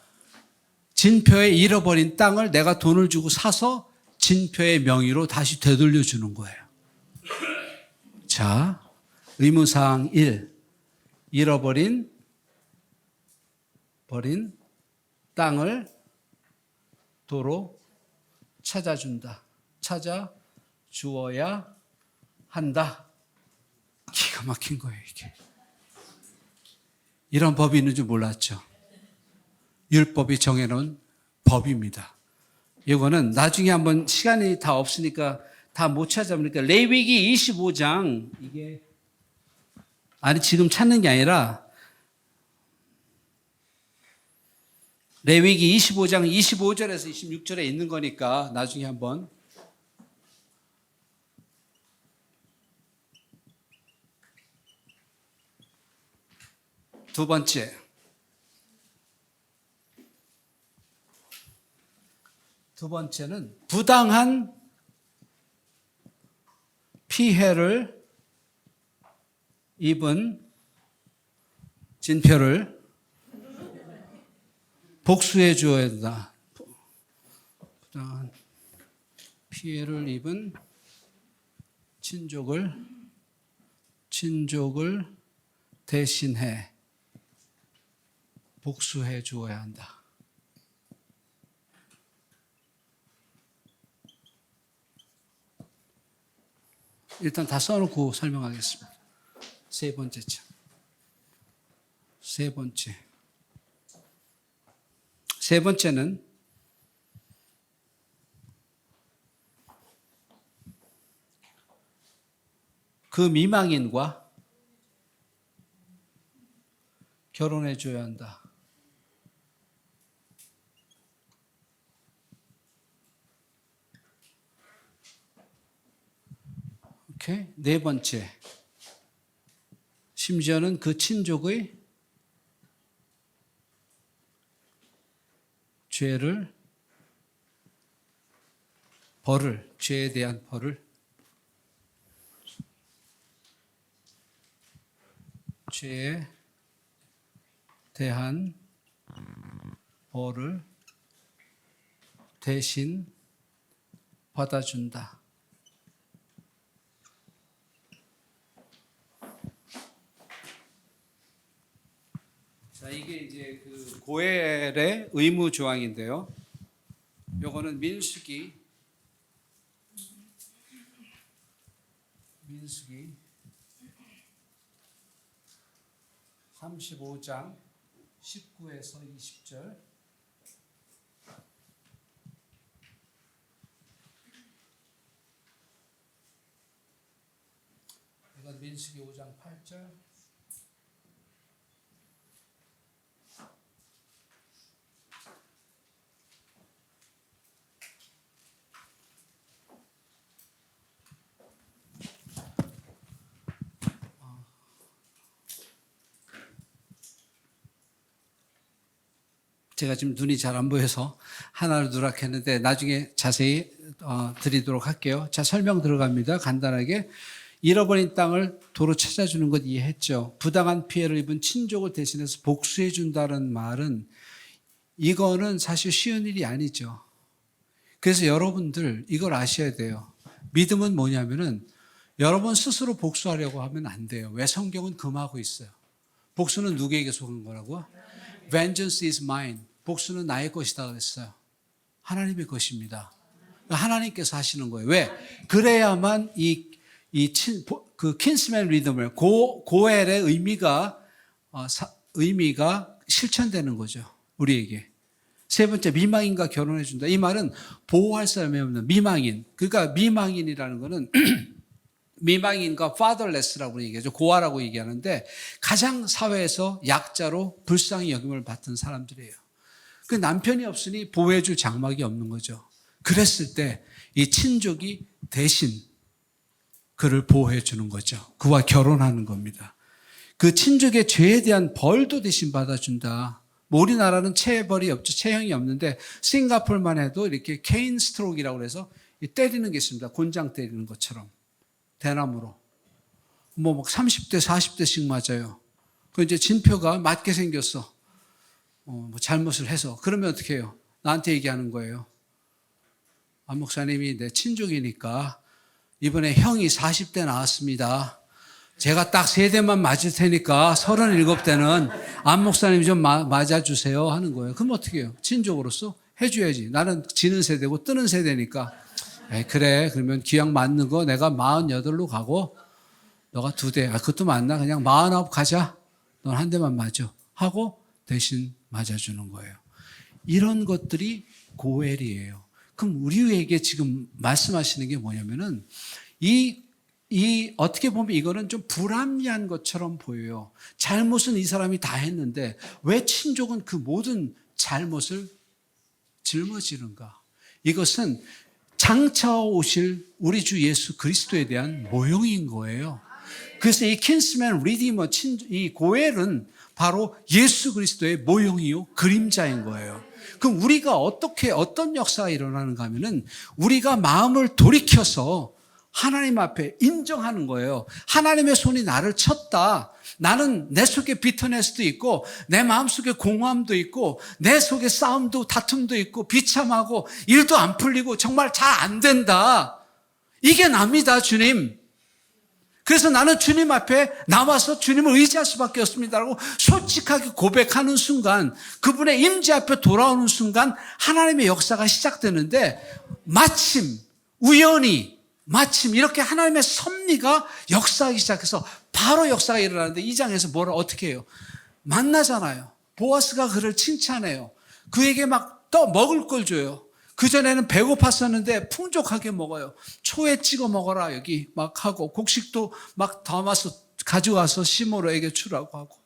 진표의 잃어버린 땅을 내가 돈을 주고 사서 진표의 명의로 다시 되돌려 주는 거예요. 자, 의무사항 1. 잃어버린 땅을 도로 찾아준다. 찾아주어야 한다. 기가 막힌 거예요, 이게. 이런 법이 있는 줄 몰랐죠. 율법이 정해놓은 법입니다. 이거는 나중에 한번 시간이 다 없으니까 다 못 찾아보니까 레위기 25장 이게 지금 찾는 게 아니라 레위기 25장 25절에서 26절에 있는 거니까 나중에 한번 두 번째는 부당한 피해를 입은 진표를 복수해 주어야 된다. 부당한 피해를 입은 친족을 대신해 복수해 주어야 한다. 일단 다 써놓고 설명하겠습니다. 세 번째는 그 미망인과 결혼해 줘야 한다. 오케이. 네 번째. 심지어는 그 친족의 죄에 대한 벌을 죄에 대한 벌을 대신 받아준다. 자, 이게 이제 그 고엘의 의무 조항인데요. 요거는 민수기 35장 19에서 20절. 이건 민수기 5장 8절. 제가 지금 눈이 잘 안 보여서 하나를 누락했는데 나중에 자세히 드리도록 할게요. 자, 설명 들어갑니다. 간단하게. 잃어버린 땅을 도로 찾아주는 것 이해했죠. 부당한 피해를 입은 친족을 대신해서 복수해 준다는 말은 이거는 사실 쉬운 일이 아니죠. 그래서 여러분들 이걸 아셔야 돼요. 믿음은 뭐냐면은 여러분 스스로 복수하려고 하면 안 돼요. 왜? 성경은 금하고 있어요. 복수는 누구에게 속한 거라고? Vengeance is mine. 복수는 나의 것이다 그랬어요. 하나님의 것입니다. 하나님께서 하시는 거예요. 왜? 그래야만 그 킨스맨 리듬을 고엘의 의미가 실천되는 거죠. 우리에게. 세 번째, 미망인과 결혼해 준다. 이 말은 보호할 사람이 없는 미망인. 그러니까 미망인이라는 거는 미망인과 fatherless라고 얘기하죠. 고아라고 얘기하는데 가장 사회에서 약자로 불쌍히 여김을 받던 사람들이에요. 그 남편이 없으니 보호해 줄 장막이 없는 거죠. 그랬을 때 이 친족이 대신 그를 보호해 주는 거죠. 그와 결혼하는 겁니다. 그 친족의 죄에 대한 벌도 대신 받아준다. 우리나라는 체벌이 없죠. 체형이 없는데 싱가포르만 해도 이렇게 케인 스트로크라고 해서 때리는 게 있습니다. 곤장 때리는 것처럼. 대나무로. 막 30대, 40대씩 맞아요. 그 이제 진표가 맞게 생겼어. 잘못을 해서. 그러면 어떻게 해요? 나한테 얘기하는 거예요. 안 목사님이 내 친족이니까 이번에 형이 40대 나왔습니다. 제가 딱 3대만 맞을 테니까 37대는 안 목사님이 좀 맞아주세요 하는 거예요. 그럼 어떻게 해요? 친족으로서 해줘야지. 나는 지는 세대고 뜨는 세대니까. 그래. 그러면 기왕 맞는 거 내가 48로 가고 너가 2대. 그것도 맞나? 그냥 49 가자. 넌 한 대만 맞아. 하고 대신 맞아주는 거예요. 이런 것들이 고엘이에요. 그럼 우리에게 지금 말씀하시는 게 뭐냐면은 어떻게 보면 이거는 좀 불합리한 것처럼 보여요. 잘못은 이 사람이 다 했는데 왜 친족은 그 모든 잘못을 짊어지는가? 이것은 장차 오실 우리 주 예수 그리스도에 대한 모형인 거예요. 그래서 이 킨스맨 리디머, 이 고엘은 바로 예수 그리스도의 모형이요, 그림자인 거예요. 그럼 우리가 어떤 역사가 일어나는가 하면은 우리가 마음을 돌이켜서 하나님 앞에 인정하는 거예요. 하나님의 손이 나를 쳤다. 나는 내 속에 비터네스도 있고 내 마음속에 공허함도 있고 내 속에 싸움도 다툼도 있고 비참하고 일도 안 풀리고 정말 잘 안 된다. 이게 납니다, 주님. 그래서 나는 주님 앞에 나와서 주님을 의지할 수밖에 없습니다라고 솔직하게 고백하는 순간, 그분의 임재 앞에 돌아오는 순간 하나님의 역사가 시작되는데 마침 이렇게 하나님의 섭리가 역사하기 시작해서 바로 역사가 일어나는데 이 장에서 어떻게 해요? 만나잖아요. 보아스가 그를 칭찬해요. 그에게 막 또 먹을 걸 줘요. 그전에는 배고팠었는데 풍족하게 먹어요. 초에 찍어 먹어라 여기 막 하고 곡식도 막 담아서 가져와서 시므로에게 주라고 하고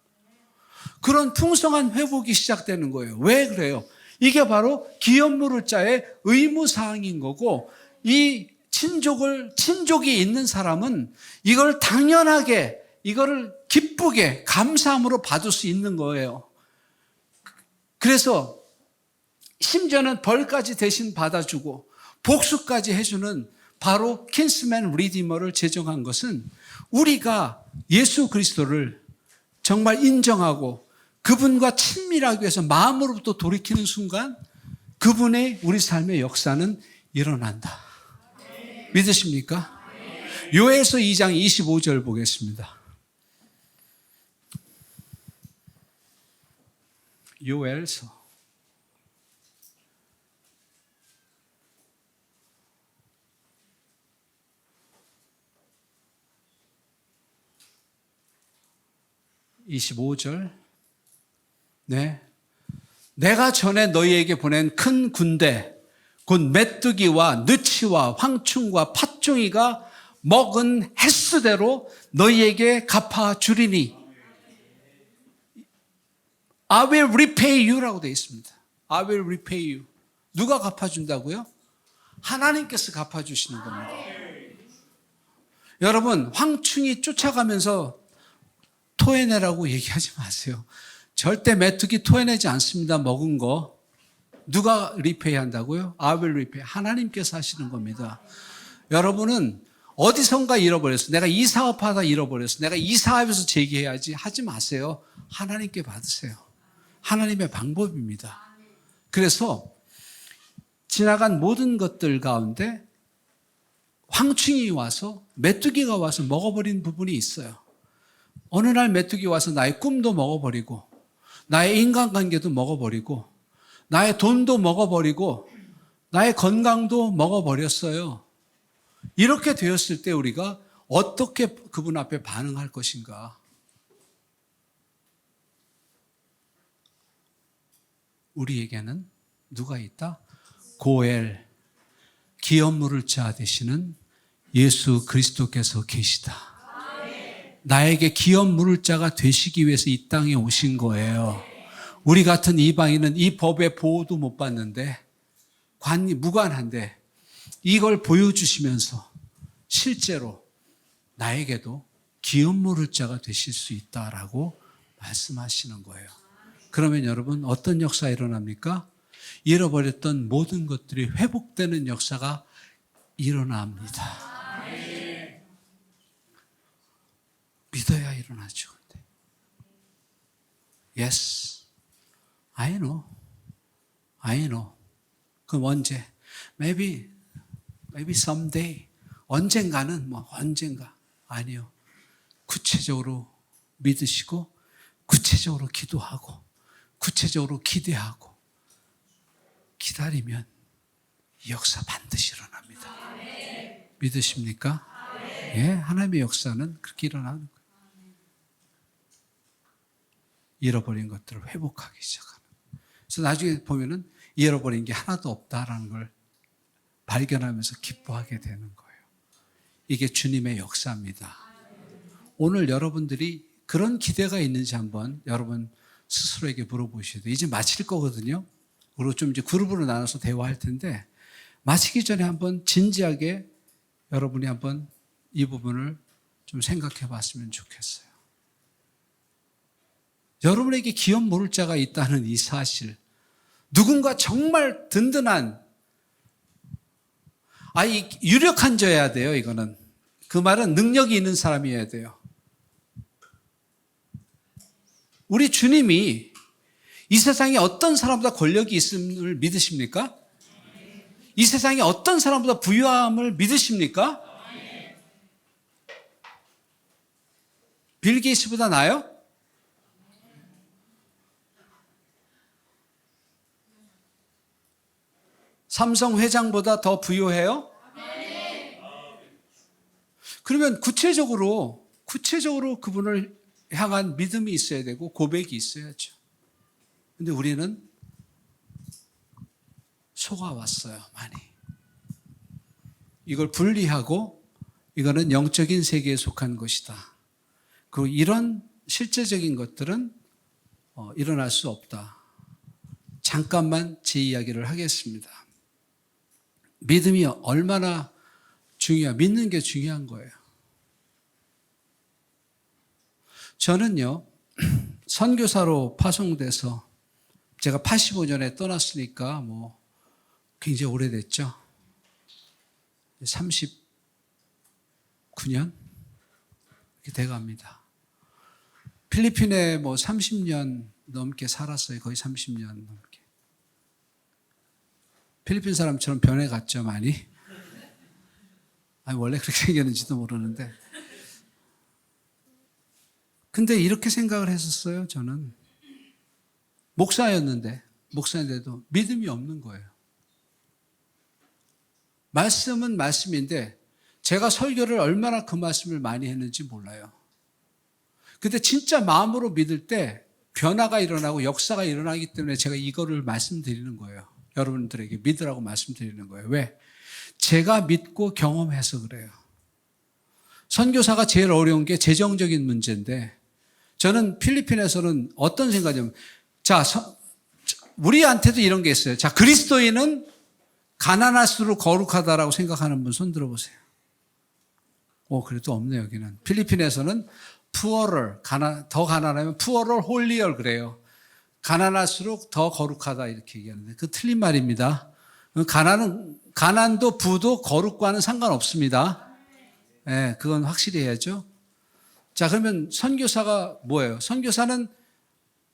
그런 풍성한 회복이 시작되는 거예요. 왜 그래요? 이게 바로 기업 물을 자의 의무사항인 거고 이 친족이 있는 사람은 이걸 당연하게 이거를 기쁘게 감사함으로 받을 수 있는 거예요. 그래서 심지어는 벌까지 대신 받아주고 복수까지 해주는 바로 킨스맨 리디머를 제정한 것은 우리가 예수 그리스도를 정말 인정하고 그분과 친밀하기 위해서 마음으로부터 돌이키는 순간 그분의 우리 삶의 역사는 일어난다. 믿으십니까? 요엘서 2장 25절 보겠습니다. 요엘서 25절. 네. 내가 전에 너희에게 보낸 큰 군대 곧 메뚜기와 느치와 황충과 팥종이가 먹은 횟수대로 너희에게 갚아주리니 I will repay you라고 되어 있습니다. I will repay you. 누가 갚아준다고요? 하나님께서 갚아주시는 겁니다. 여러분 황충이 쫓아가면서 토해내라고 얘기하지 마세요. 절대 메뚜기 토해내지 않습니다. 먹은 거. 누가 리페이 한다고요? I will repay. 하나님께서 하시는 겁니다. 여러분은 어디선가 잃어버렸어. 내가 이 사업하다 잃어버렸어. 내가 이 사업에서 제기해야지. 하지 마세요. 하나님께 받으세요. 하나님의 방법입니다. 그래서 지나간 모든 것들 가운데 황충이 와서 메뚜기가 와서 먹어버린 부분이 있어요. 어느 날 메뚜기 와서 나의 꿈도 먹어버리고 나의 인간관계도 먹어버리고 나의 돈도 먹어버리고 나의 건강도 먹어버렸어요. 이렇게 되었을 때 우리가 어떻게 그분 앞에 반응할 것인가? 우리에게는 누가 있다? 고엘, 기업 물을 자 되시는 예수 그리스도께서 계시다. 나에게 기업 물을 자가 되시기 위해서 이 땅에 오신 거예요. 우리 같은 이방인은 이 법의 보호도 못 받는데 무관한데 이걸 보여주시면서 실제로 나에게도 기업 물을 자가 되실 수 있다라고 말씀하시는 거예요. 그러면 여러분 어떤 역사가 일어납니까? 잃어버렸던 모든 것들이 회복되는 역사가 일어납니다. 믿어야 일어나죠. Yes, I know. 그럼 언제? Maybe someday. 언젠가는 언젠가. 아니요. 구체적으로 믿으시고 구체적으로 기도하고 구체적으로 기대하고 기다리면 이 역사 반드시 일어납니다. 믿으십니까? 예, 하나님의 역사는 그렇게 일어나는 거예요. 잃어버린 것들을 회복하기 시작하는. 그래서 나중에 보면은 잃어버린 게 하나도 없다라는 걸 발견하면서 기뻐하게 되는 거예요. 이게 주님의 역사입니다. 오늘 여러분들이 그런 기대가 있는지 한번 여러분 스스로에게 물어보셔야 돼요. 이제 마칠 거거든요. 그리고 좀 이제 그룹으로 나눠서 대화할 텐데 마치기 전에 한번 진지하게 여러분이 한번 이 부분을 좀 생각해 봤으면 좋겠어요. 여러분에게 기업 모를 자가 있다는 이 사실, 누군가 정말 든든한, 유력한 자여야 돼요, 이거는. 그 말은 능력이 있는 사람이어야 돼요. 우리 주님이 이 세상에 어떤 사람보다 권력이 있음을 믿으십니까? 이 세상에 어떤 사람보다 부유함을 믿으십니까? 빌 게이츠보다 나아요? 삼성 회장보다 더 부유해요? 그러면 구체적으로 그분을 향한 믿음이 있어야 되고 고백이 있어야죠. 근데 우리는 속아왔어요, 많이. 이걸 분리하고 이거는 영적인 세계에 속한 것이다. 그리고 이런 실제적인 것들은 일어날 수 없다. 잠깐만 제 이야기를 하겠습니다. 믿음이 얼마나 믿는 게 중요한 거예요. 저는요, 선교사로 파송돼서 제가 85년에 떠났으니까 굉장히 오래됐죠. 39년 이렇게 돼갑니다. 필리핀에 30년 넘게 살았어요. 거의 30년 넘게. 필리핀 사람처럼 변해갔죠, 많이. 원래 그렇게 생겼는지도 모르는데. 근데 이렇게 생각을 했었어요, 저는. 목사인데도 믿음이 없는 거예요. 말씀은 말씀인데 제가 설교를 얼마나 그 말씀을 많이 했는지 몰라요. 근데 진짜 마음으로 믿을 때 변화가 일어나고 역사가 일어나기 때문에 제가 이거를 말씀드리는 거예요. 여러분들에게 믿으라고 말씀드리는 거예요. 왜? 제가 믿고 경험해서 그래요. 선교사가 제일 어려운 게 재정적인 문제인데 저는 필리핀에서는 어떤 생각이냐면 우리한테도 이런 게 있어요. 그리스도인은 가난할수록 거룩하다라고 생각하는 분 손 들어보세요. 그래도 없네요, 여기는. 필리핀에서는 더 가난하면 poorer, holier 그래요. 가난할수록 더 거룩하다 이렇게 얘기하는데 그 틀린 말입니다. 가난도 부도 거룩과는 상관없습니다. 네, 그건 확실히 해야죠. 자, 그러면 선교사가 뭐예요? 선교사는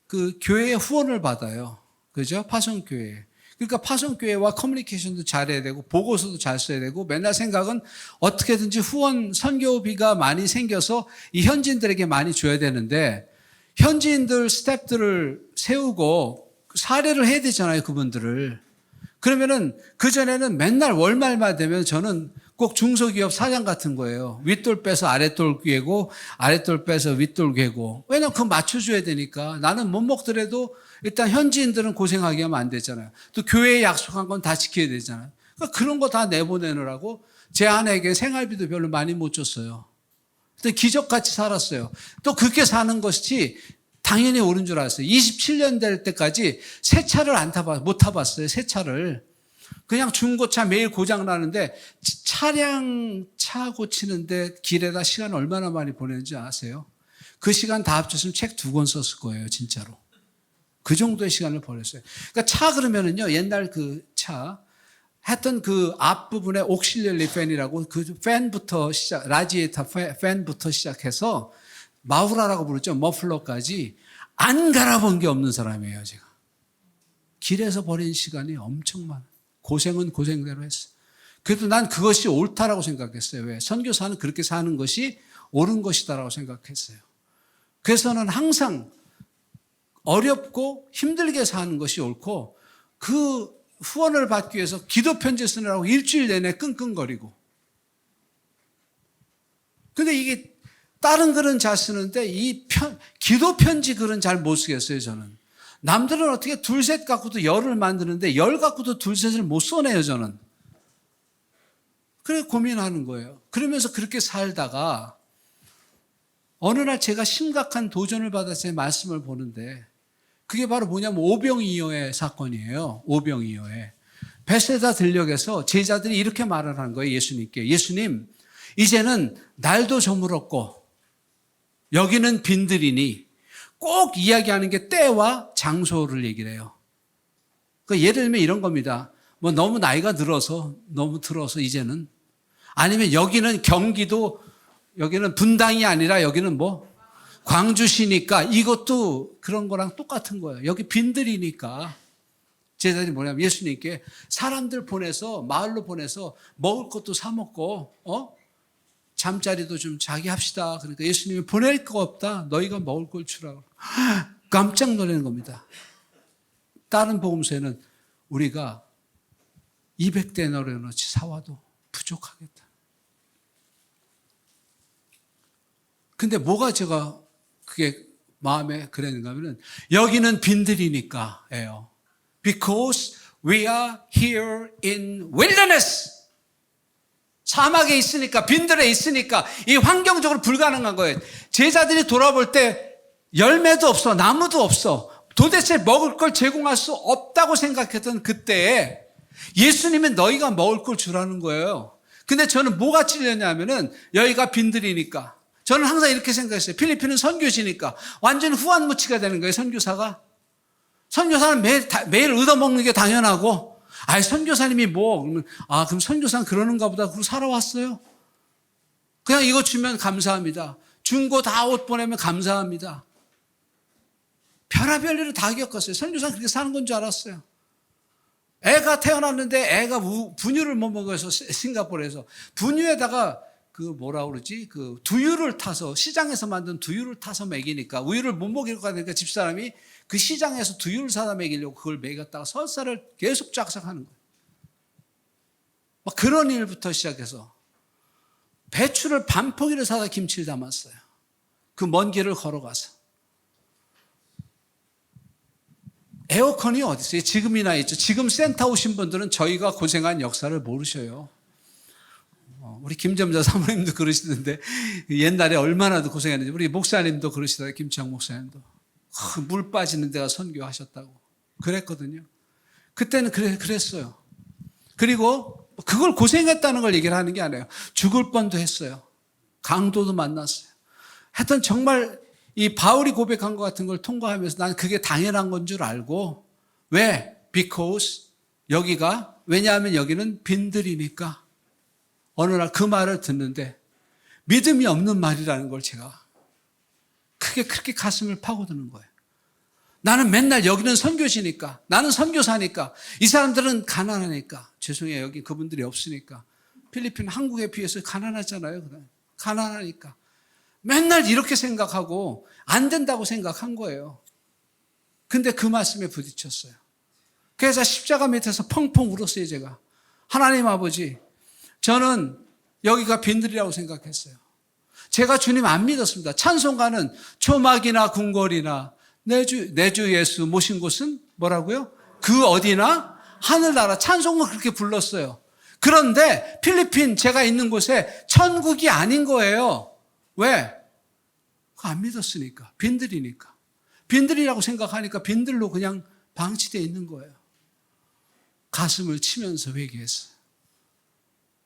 그 교회의 후원을 받아요. 그죠? 파송교회. 그러니까 파송교회와 커뮤니케이션도 잘해야 되고 보고서도 잘 써야 되고 맨날 생각은 어떻게든지 후원 선교비가 많이 생겨서 이 현지인들에게 많이 줘야 되는데 현지인들 스태프들을 세우고 사례를 해야 되잖아요. 그분들을. 그러면은 그전에는 맨날 월말만 되면 저는 꼭 중소기업 사장 같은 거예요. 윗돌 빼서 아랫돌 괴고 아랫돌 빼서 윗돌 괴고. 왜냐면 그거 맞춰줘야 되니까. 나는 못 먹더라도 일단 현지인들은 고생하게 하면 안 되잖아요. 또 교회에 약속한 건 다 지켜야 되잖아요. 그러니까 그런 거 다 내보내느라고 제 아내에게 생활비도 별로 많이 못 줬어요. 기적같이 살았어요. 또 그렇게 사는 것이 당연히 옳은 줄 알았어요. 27년 될 때까지 새 차를 못 타봤어요. 새 차를. 그냥 중고차 매일 고장 나는데 차 고치는데 길에다 시간 얼마나 많이 보내는지 아세요? 그 시간 다 합쳤으면 책 2권 썼을 거예요, 진짜로. 그 정도의 시간을 보냈어요. 그러니까 차 그러면은요, 옛날 그 차 했던 그 앞부분에 옥실리얼리 팬이라고 그 팬부터 라지에이터 팬부터 시작해서 마후라라고 부르죠. 머플러까지 안 갈아본 게 없는 사람이에요, 제가. 길에서 버린 시간이 엄청 많아요. 고생은 고생대로 했어요. 그래도 난 그것이 옳다라고 생각했어요. 왜? 선교사는 그렇게 사는 것이 옳은 것이다라고 생각했어요. 그래서는 항상 어렵고 힘들게 사는 것이 옳고 그 후원을 받기 위해서 기도 편지 쓰느라고 일주일 내내 끙끙거리고. 근데 이게 다른 글은 잘 쓰는데 기도 편지 글은 잘 못 쓰겠어요, 저는. 남들은 어떻게 둘셋 갖고도 열을 만드는데 열 갖고도 둘셋을 못 써내요, 저는. 그래 고민하는 거예요. 그러면서 그렇게 살다가 어느 날 제가 심각한 도전을 받아서 제 말씀을 보는데 그게 바로 뭐냐면 오병이어의 사건이에요. 오병이어의. 베세다 들녘에서 제자들이 이렇게 말을 하는 거예요. 예수님께. 예수님, 이제는 날도 저물었고 여기는 빈들이니 꼭 이야기하는 게 때와 장소를 얘기를 해요. 그러니까 예를 들면 이런 겁니다. 뭐 너무 나이가 너무 들어서 이제는. 아니면 여기는 경기도, 여기는 분당이 아니라 여기는 뭐 광주시니까 이것도 그런 거랑 똑같은 거예요. 여기 빈들이니까. 제자들이 뭐냐면 예수님께 사람들 보내서, 마을로 보내서 먹을 것도 사 먹고, 잠자리도 좀 자기 합시다. 그러니까 예수님이 보낼 거 없다. 너희가 먹을 걸 주라고. 깜짝 놀라는 겁니다. 다른 복음서에는 우리가 200데나리어너치 사와도 부족하겠다. 근데 뭐가 제가 그게 마음에 그랬는가 하면은 여기는 빈들이니까예요. Because we are here in wilderness. 사막에 있으니까, 빈들에 있으니까 이 환경적으로 불가능한 거예요. 제자들이 돌아볼 때 열매도 없어, 나무도 없어. 도대체 먹을 걸 제공할 수 없다고 생각했던 그때에 예수님은 너희가 먹을 걸 주라는 거예요. 근데 저는 뭐가 찔렸냐면은 여기가 빈들이니까. 저는 항상 이렇게 생각했어요. 필리핀은 선교지니까 완전히 후한무치가 되는 거예요, 선교사가. 선교사는 매일 얻어먹는 게 당연하고, 선교사님이 그러면 선교사는 그러는가 보다. 그러고 살아왔어요. 그냥 이거 주면 감사합니다. 준 거 다 옷 보내면 감사합니다. 별의별 일을 다 겪었어요. 선교사는 그렇게 사는 건 줄 알았어요. 애가 태어났는데 애가 분유를 못 먹어서 싱가포르에서 분유에다가 그 두유를 타서, 시장에서 만든 두유를 타서 먹이니까 우유를 못 먹일 거 같으니까 집사람이 그 시장에서 두유를 사다 먹이려고 그걸 먹였다가 설사를 계속 쫙싹하는 거예요. 막 그런 일부터 시작해서 배추를 반포기를 사다 김치를 담았어요. 그 먼 길을 걸어가서. 에어컨이 어디 있어요? 지금이나 있죠. 지금 센터 오신 분들은 저희가 고생한 역사를 모르셔요. 우리 김점자 사모님도 그러시던데 옛날에 얼마나 고생했는지. 우리 목사님도 그러시더라고요. 김창 목사님도. 물 빠지는 데가 선교하셨다고 그랬거든요. 그때는 그랬어요. 그리고 그걸 고생했다는 걸 얘기를 하는 게 아니에요. 죽을 뻔도 했어요. 강도도 만났어요. 하여튼 정말 이 바울이 고백한 것 같은 걸 통과하면서 난 그게 당연한 건 줄 알고, 왜? Because 왜냐하면 여기는 빈들이니까. 어느 날 그 말을 듣는데 믿음이 없는 말이라는 걸 제가 그렇게 가슴을 파고드는 거예요. 나는 맨날 여기는 선교지니까, 나는 선교사니까, 이 사람들은 가난하니까, 죄송해요, 여기 그분들이 없으니까. 필리핀 한국에 비해서 가난하잖아요. 가난하니까. 맨날 이렇게 생각하고 안 된다고 생각한 거예요. 근데 그 말씀에 부딪혔어요. 그래서 십자가 밑에서 펑펑 울었어요, 제가. 하나님 아버지, 저는 여기가 빈들이라고 생각했어요. 제가 주님 안 믿었습니다. 찬송가는 초막이나 궁궐이나 내 주 예수 모신 곳은 뭐라고요? 그 어디나 하늘나라. 찬송을 그렇게 불렀어요. 그런데 필리핀 제가 있는 곳에 천국이 아닌 거예요. 왜? 그거 안 믿었으니까. 빈들이니까. 빈들이라고 생각하니까 빈들로 그냥 방치되어 있는 거예요. 가슴을 치면서 회개했어요.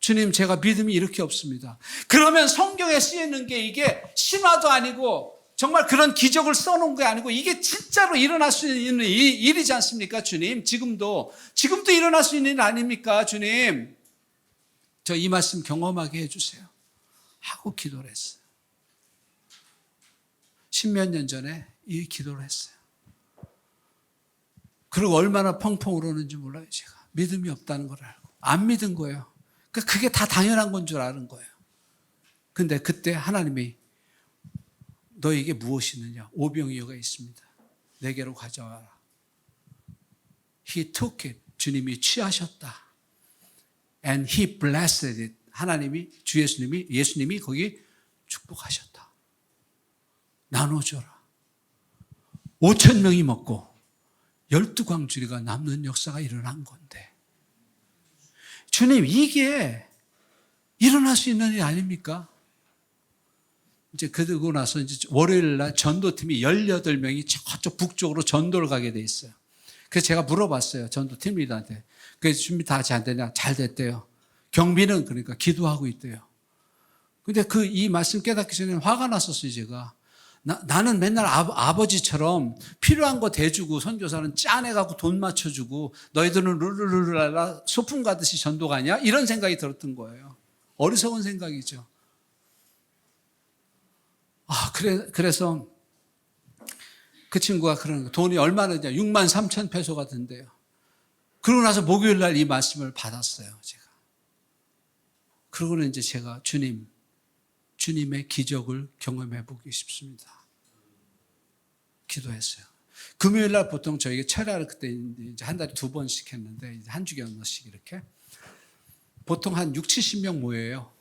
주님, 제가 믿음이 이렇게 없습니다. 그러면 성경에 쓰여있는 게 이게 신화도 아니고 정말 그런 기적을 써놓은 게 아니고 이게 진짜로 일어날 수 있는 일이지 않습니까, 주님? 지금도 일어날 수 있는 일 아닙니까, 주님? 저 이 말씀 경험하게 해주세요. 하고 기도를 했어요. 10몇 년 전에 이 기도를 했어요. 그리고 얼마나 펑펑 울었는지 몰라요, 제가. 믿음이 없다는 걸 알고. 안 믿은 거예요. 그게 다 당연한 건 줄 아는 거예요. 근데 그때 하나님이 너에게 무엇이 있느냐? 오병이어가 있습니다. 내게로 가져와라. He took it. 주님이 취하셨다. And he blessed it. 하나님이, 예수님이 거기 축복하셨다. 나눠줘라. 5천 명이 먹고 12광주리가 남는 역사가 일어난 건데. 주님, 이게 일어날 수 있는 일 아닙니까? 이제 그러고 나서 이제 월요일 날 전도팀이 18명이 저쪽 북쪽으로 전도를 가게 돼 있어요. 그래서 제가 물어봤어요. 전도팀 리더한테. 그래서 준비 다 잘 되냐? 잘 됐대요. 경비는 그러니까 기도하고 있대요. 근데 이 말씀 깨닫기 전에 화가 났었어요, 제가. 나는 맨날 아버지처럼 필요한 거 대주고 선교사는 짜내갖고 돈 맞춰주고 너희들은 룰루룰루랄라 소풍 가듯이 전도 가냐? 이런 생각이 들었던 거예요. 어리석은 생각이죠. 그래서 그 친구가 그러는 거예요. 돈이 얼마나 되냐? 6만 3천 페소가 든대요. 그러고 나서 목요일 날 이 말씀을 받았어요, 제가. 그러고는 이제 제가 주님의 기적을 경험해 보기 싶습니다. 기도했어요. 금요일 날 보통 저희가 철야를 그때 이제 한 달에 2번씩 했는데 이제 한 주에 한 번씩 이렇게 보통 한 6, 70명 모여요.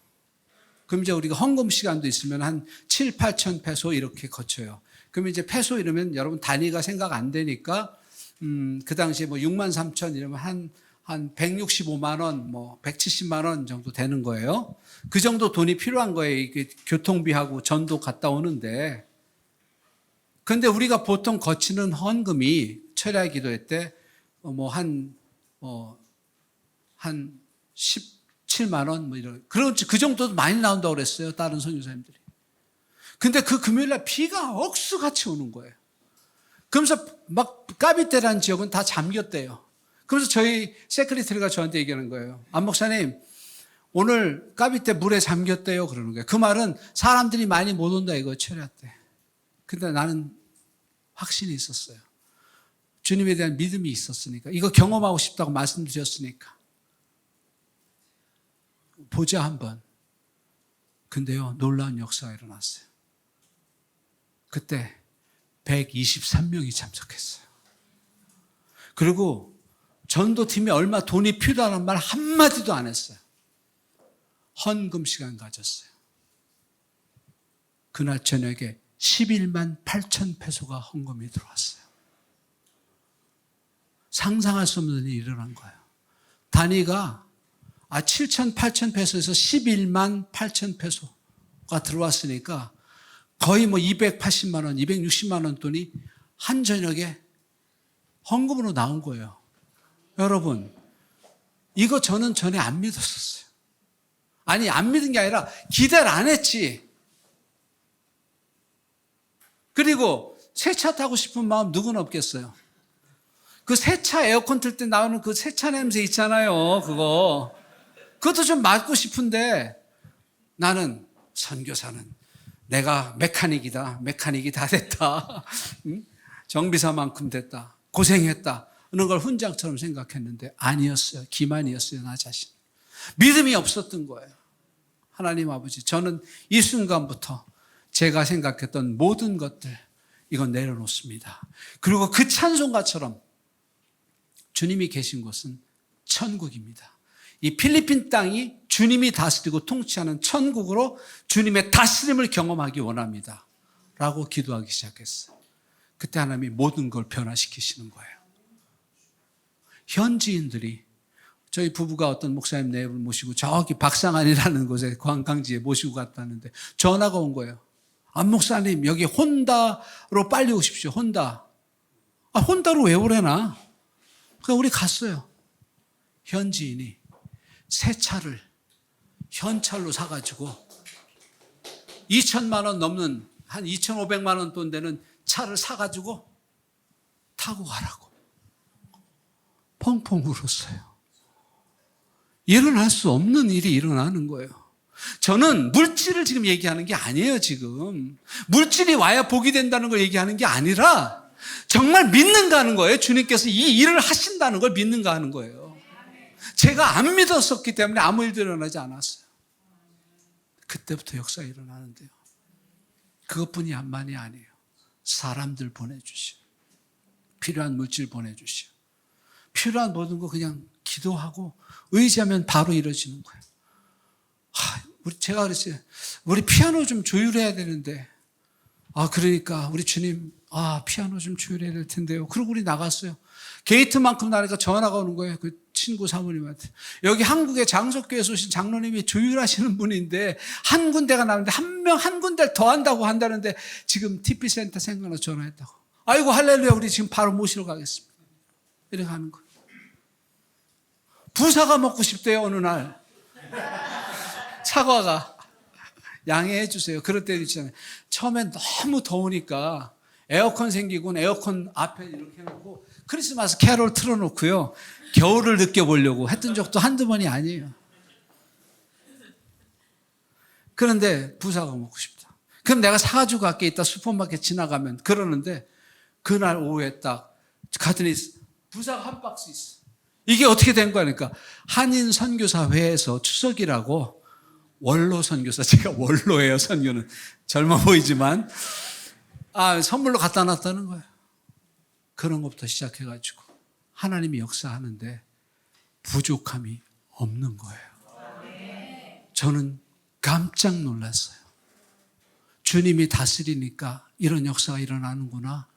그럼 이제 우리가 헌금 시간도 있으면 한 7, 8천 페소 이렇게 거쳐요. 그럼 이제 페소 이러면 여러분 단위가 생각 안 되니까 그 당시에 뭐 6만 3천 이러면 한 165만 원, 뭐 170만 원 정도 되는 거예요. 그 정도 돈이 필요한 거예요. 이게 교통비하고 전도 갔다 오는데. 근데 우리가 보통 거치는 헌금이 철야 기도회 때 한 17만 원 뭐 이런. 그 정도도 많이 나온다고 그랬어요. 다른 선교사님들이. 근데 그 금요일 날 비가 억수같이 오는 거예요. 그러면서 막 까비떼라는 지역은 다 잠겼대요. 그래서 저희 세크리터리가 저한테 얘기하는 거예요. 안 목사님, 오늘 까비떼 물에 잠겼대요. 그러는 거예요. 그 말은 사람들이 많이 못 온다 이거 철야 때. 근데 나는 확신이 있었어요. 주님에 대한 믿음이 있었으니까. 이거 경험하고 싶다고 말씀드렸으니까. 보자 한번. 근데요, 놀라운 역사가 일어났어요. 그때 123명이 참석했어요. 그리고 전도팀이 얼마 돈이 필요하다는 말 한마디도 안 했어요. 헌금 시간 가졌어요. 그날 저녁에 11만 8천 페소가 헌금이 들어왔어요. 상상할 수 없는 일이 일어난 거예요. 단위가 7천 8천 페소에서 11만 8천 페소가 들어왔으니까 거의 뭐 280만 원, 260만 원 돈이 한 저녁에 헌금으로 나온 거예요. 여러분, 이거 저는 전에 안 믿었었어요. 아니, 안 믿은 게 아니라 기대를 안 했지. 그리고 새 차 타고 싶은 마음 누구는 없겠어요. 그 새 차 에어컨 틀 때 나오는 그 새 차 냄새 있잖아요. 그것도 좀 맡고 싶은데 나는 선교사는 내가 메카닉이다. 메카닉이 다 됐다. 정비사만큼 됐다. 고생했다. 그런 걸 훈장처럼 생각했는데 아니었어요. 기만이었어요. 나 자신. 믿음이 없었던 거예요. 하나님 아버지, 저는 이 순간부터 제가 생각했던 모든 것들 이건 내려놓습니다. 그리고 그 찬송가처럼 주님이 계신 곳은 천국입니다. 이 필리핀 땅이 주님이 다스리고 통치하는 천국으로 주님의 다스림을 경험하기 원합니다. 라고 기도하기 시작했어요. 그때 하나님이 모든 걸 변화시키시는 거예요. 현지인들이 저희 부부가 어떤 목사님 내부를 모시고 저기 박상안이라는 곳에 관광지에 모시고 갔다는데 전화가 온 거예요. 안 목사님 여기 혼다로 빨리 오십시오. 혼다. 혼다로 왜 오래나? 그러니까 우리 갔어요. 현지인이 새 차를 현찰로 사가지고 2천만 원 넘는 한 2,500만 원 돈 되는 차를 사가지고 타고 가라고. 펑펑 울었어요. 일어날 수 없는 일이 일어나는 거예요. 저는 물질을 지금 얘기하는 게 아니에요, 지금. 물질이 와야 복이 된다는 걸 얘기하는 게 아니라 정말 믿는가 하는 거예요. 주님께서 이 일을 하신다는 걸 믿는가 하는 거예요. 제가 안 믿었었기 때문에 아무 일도 일어나지 않았어요. 그때부터 역사가 일어나는데요. 그것뿐만이 아니에요. 사람들 보내주시오. 필요한 물질 보내주시오. 필요한 모든 거 그냥 기도하고 의지하면 바로 이루어지는 거예요. 제가 그랬어요. 우리 피아노 좀 조율해야 되는데. 그러니까 우리 주님, 피아노 좀 조율해야 될 텐데요. 그러고 우리 나갔어요. 게이트만큼 나니까 전화가 오는 거예요. 그 친구 사모님한테. 여기 한국의 장석교회에서 오신 장로님이 조율하시는 분인데 한 군데가 나는데 한 군데를 더 한다고 한다는데 지금 TP센터 생각나서 전화했다고. 아이고 할렐루야, 우리 지금 바로 모시러 가겠습니다. 이렇게 하는 거예요. 부사가 먹고 싶대요, 어느 날. 사과가. 양해해 주세요. 그럴 때도 있잖아요. 처음엔 너무 더우니까 에어컨 생기고 에어컨 앞에 이렇게 해놓고 크리스마스 캐롤 틀어놓고요. 겨울을 느껴보려고 했던 적도 한두 번이 아니에요. 그런데 부사가 먹고 싶다. 그럼 내가 사가지고 갈게. 이따 슈퍼마켓 지나가면 그러는데 그날 오후에 딱 가더니 부사가 한 박스 있어. 이게 어떻게 된 거니까 한인 선교사회에서 추석이라고 원로 선교사, 제가 원로예요. 선교는 젊어 보이지만 선물로 갖다 놨다는 거예요. 그런 것부터 시작해가지고 하나님이 역사하는데 부족함이 없는 거예요. 저는 깜짝 놀랐어요. 주님이 다스리니까 이런 역사가 일어나는구나.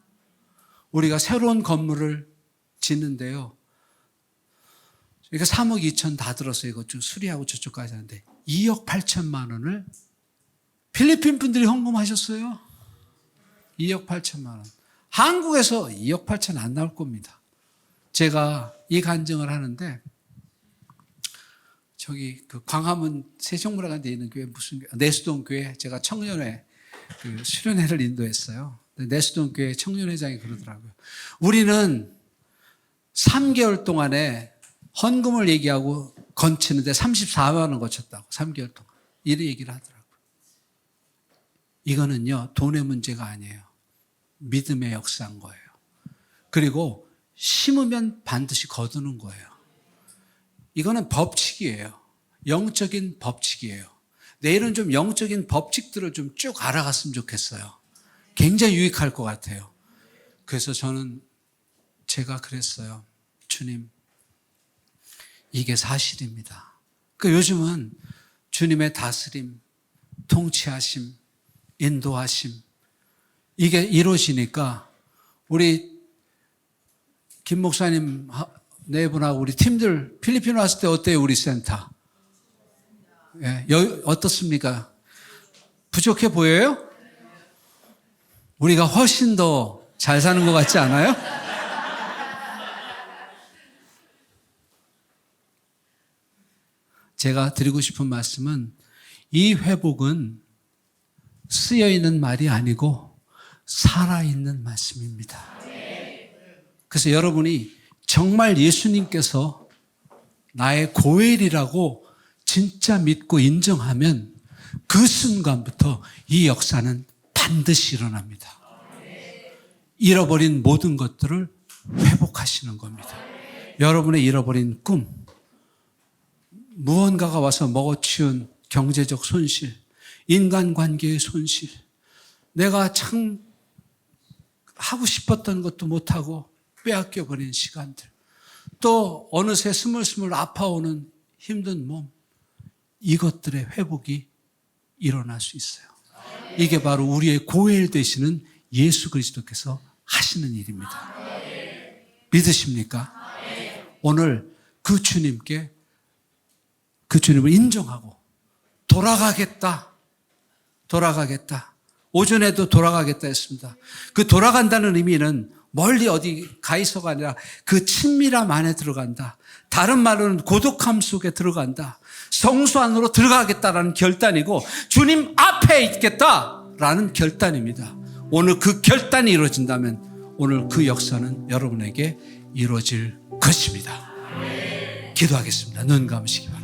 우리가 새로운 건물을 짓는데요. 그러니까 3억 2천 다 들었어요. 이거 좀 수리하고 저쪽까지 하는데 2억 8천만 원을 필리핀 분들이 헌금하셨어요. 2억 8천만 원. 한국에서 2억 8천 안 나올 겁니다. 제가 이 간증을 하는데 저기 그 광화문 세종문화관에 있는 교회 무슨 내수동 교회 제가 청년회 그 수련회를 인도했어요. 내수동 교회 청년회장이 그러더라고요. 우리는 3개월 동안에 헌금을 얘기하고 건치는데 34만 원 거쳤다고 3개월 동안. 이런 얘기를 하더라고요. 이거는요 돈의 문제가 아니에요. 믿음의 역사인 거예요. 그리고 심으면 반드시 거두는 거예요. 이거는 법칙이에요. 영적인 법칙이에요. 내일은 좀 영적인 법칙들을 좀 쭉 알아갔으면 좋겠어요. 굉장히 유익할 것 같아요. 그래서 제가 그랬어요. 주님, 이게 사실입니다. 그러니까 요즘은 주님의 다스림, 통치하심, 인도하심 이게 이루어지니까 우리 김 목사님 네 분하고 우리 팀들 필리핀 왔을 때 어때요? 우리 센터. 예, 어떻습니까? 부족해 보여요? 우리가 훨씬 더 잘 사는 것 같지 않아요? 제가 드리고 싶은 말씀은 이 회복은 쓰여있는 말이 아니고 살아있는 말씀입니다. 그래서 여러분이 정말 예수님께서 나의 고엘이라고 진짜 믿고 인정하면 그 순간부터 이 역사는 반드시 일어납니다. 잃어버린 모든 것들을 회복하시는 겁니다. 여러분의 잃어버린 꿈, 무언가가 와서 먹어치운 경제적 손실, 인간관계의 손실, 내가 참 하고 싶었던 것도 못하고 빼앗겨버린 시간들, 또 어느새 스물스물 아파오는 힘든 몸, 이것들의 회복이 일어날 수 있어요. 이게 바로 우리의 고엘 되시는 예수 그리스도께서 하시는 일입니다. 믿으십니까? 오늘 그 주님께, 그 주님을 인정하고 돌아가겠다. 오전에도 돌아가겠다 했습니다. 그 돌아간다는 의미는 멀리 어디 가 있어가 아니라 그 친밀함 안에 들어간다. 다른 말로는 고독함 속에 들어간다. 성수 안으로 들어가겠다라는 결단이고 주님 앞에 있겠다라는 결단입니다. 오늘 그 결단이 이루어진다면 오늘 그 역사는 여러분에게 이루어질 것입니다. 기도하겠습니다. 눈 감으시기 바랍니다.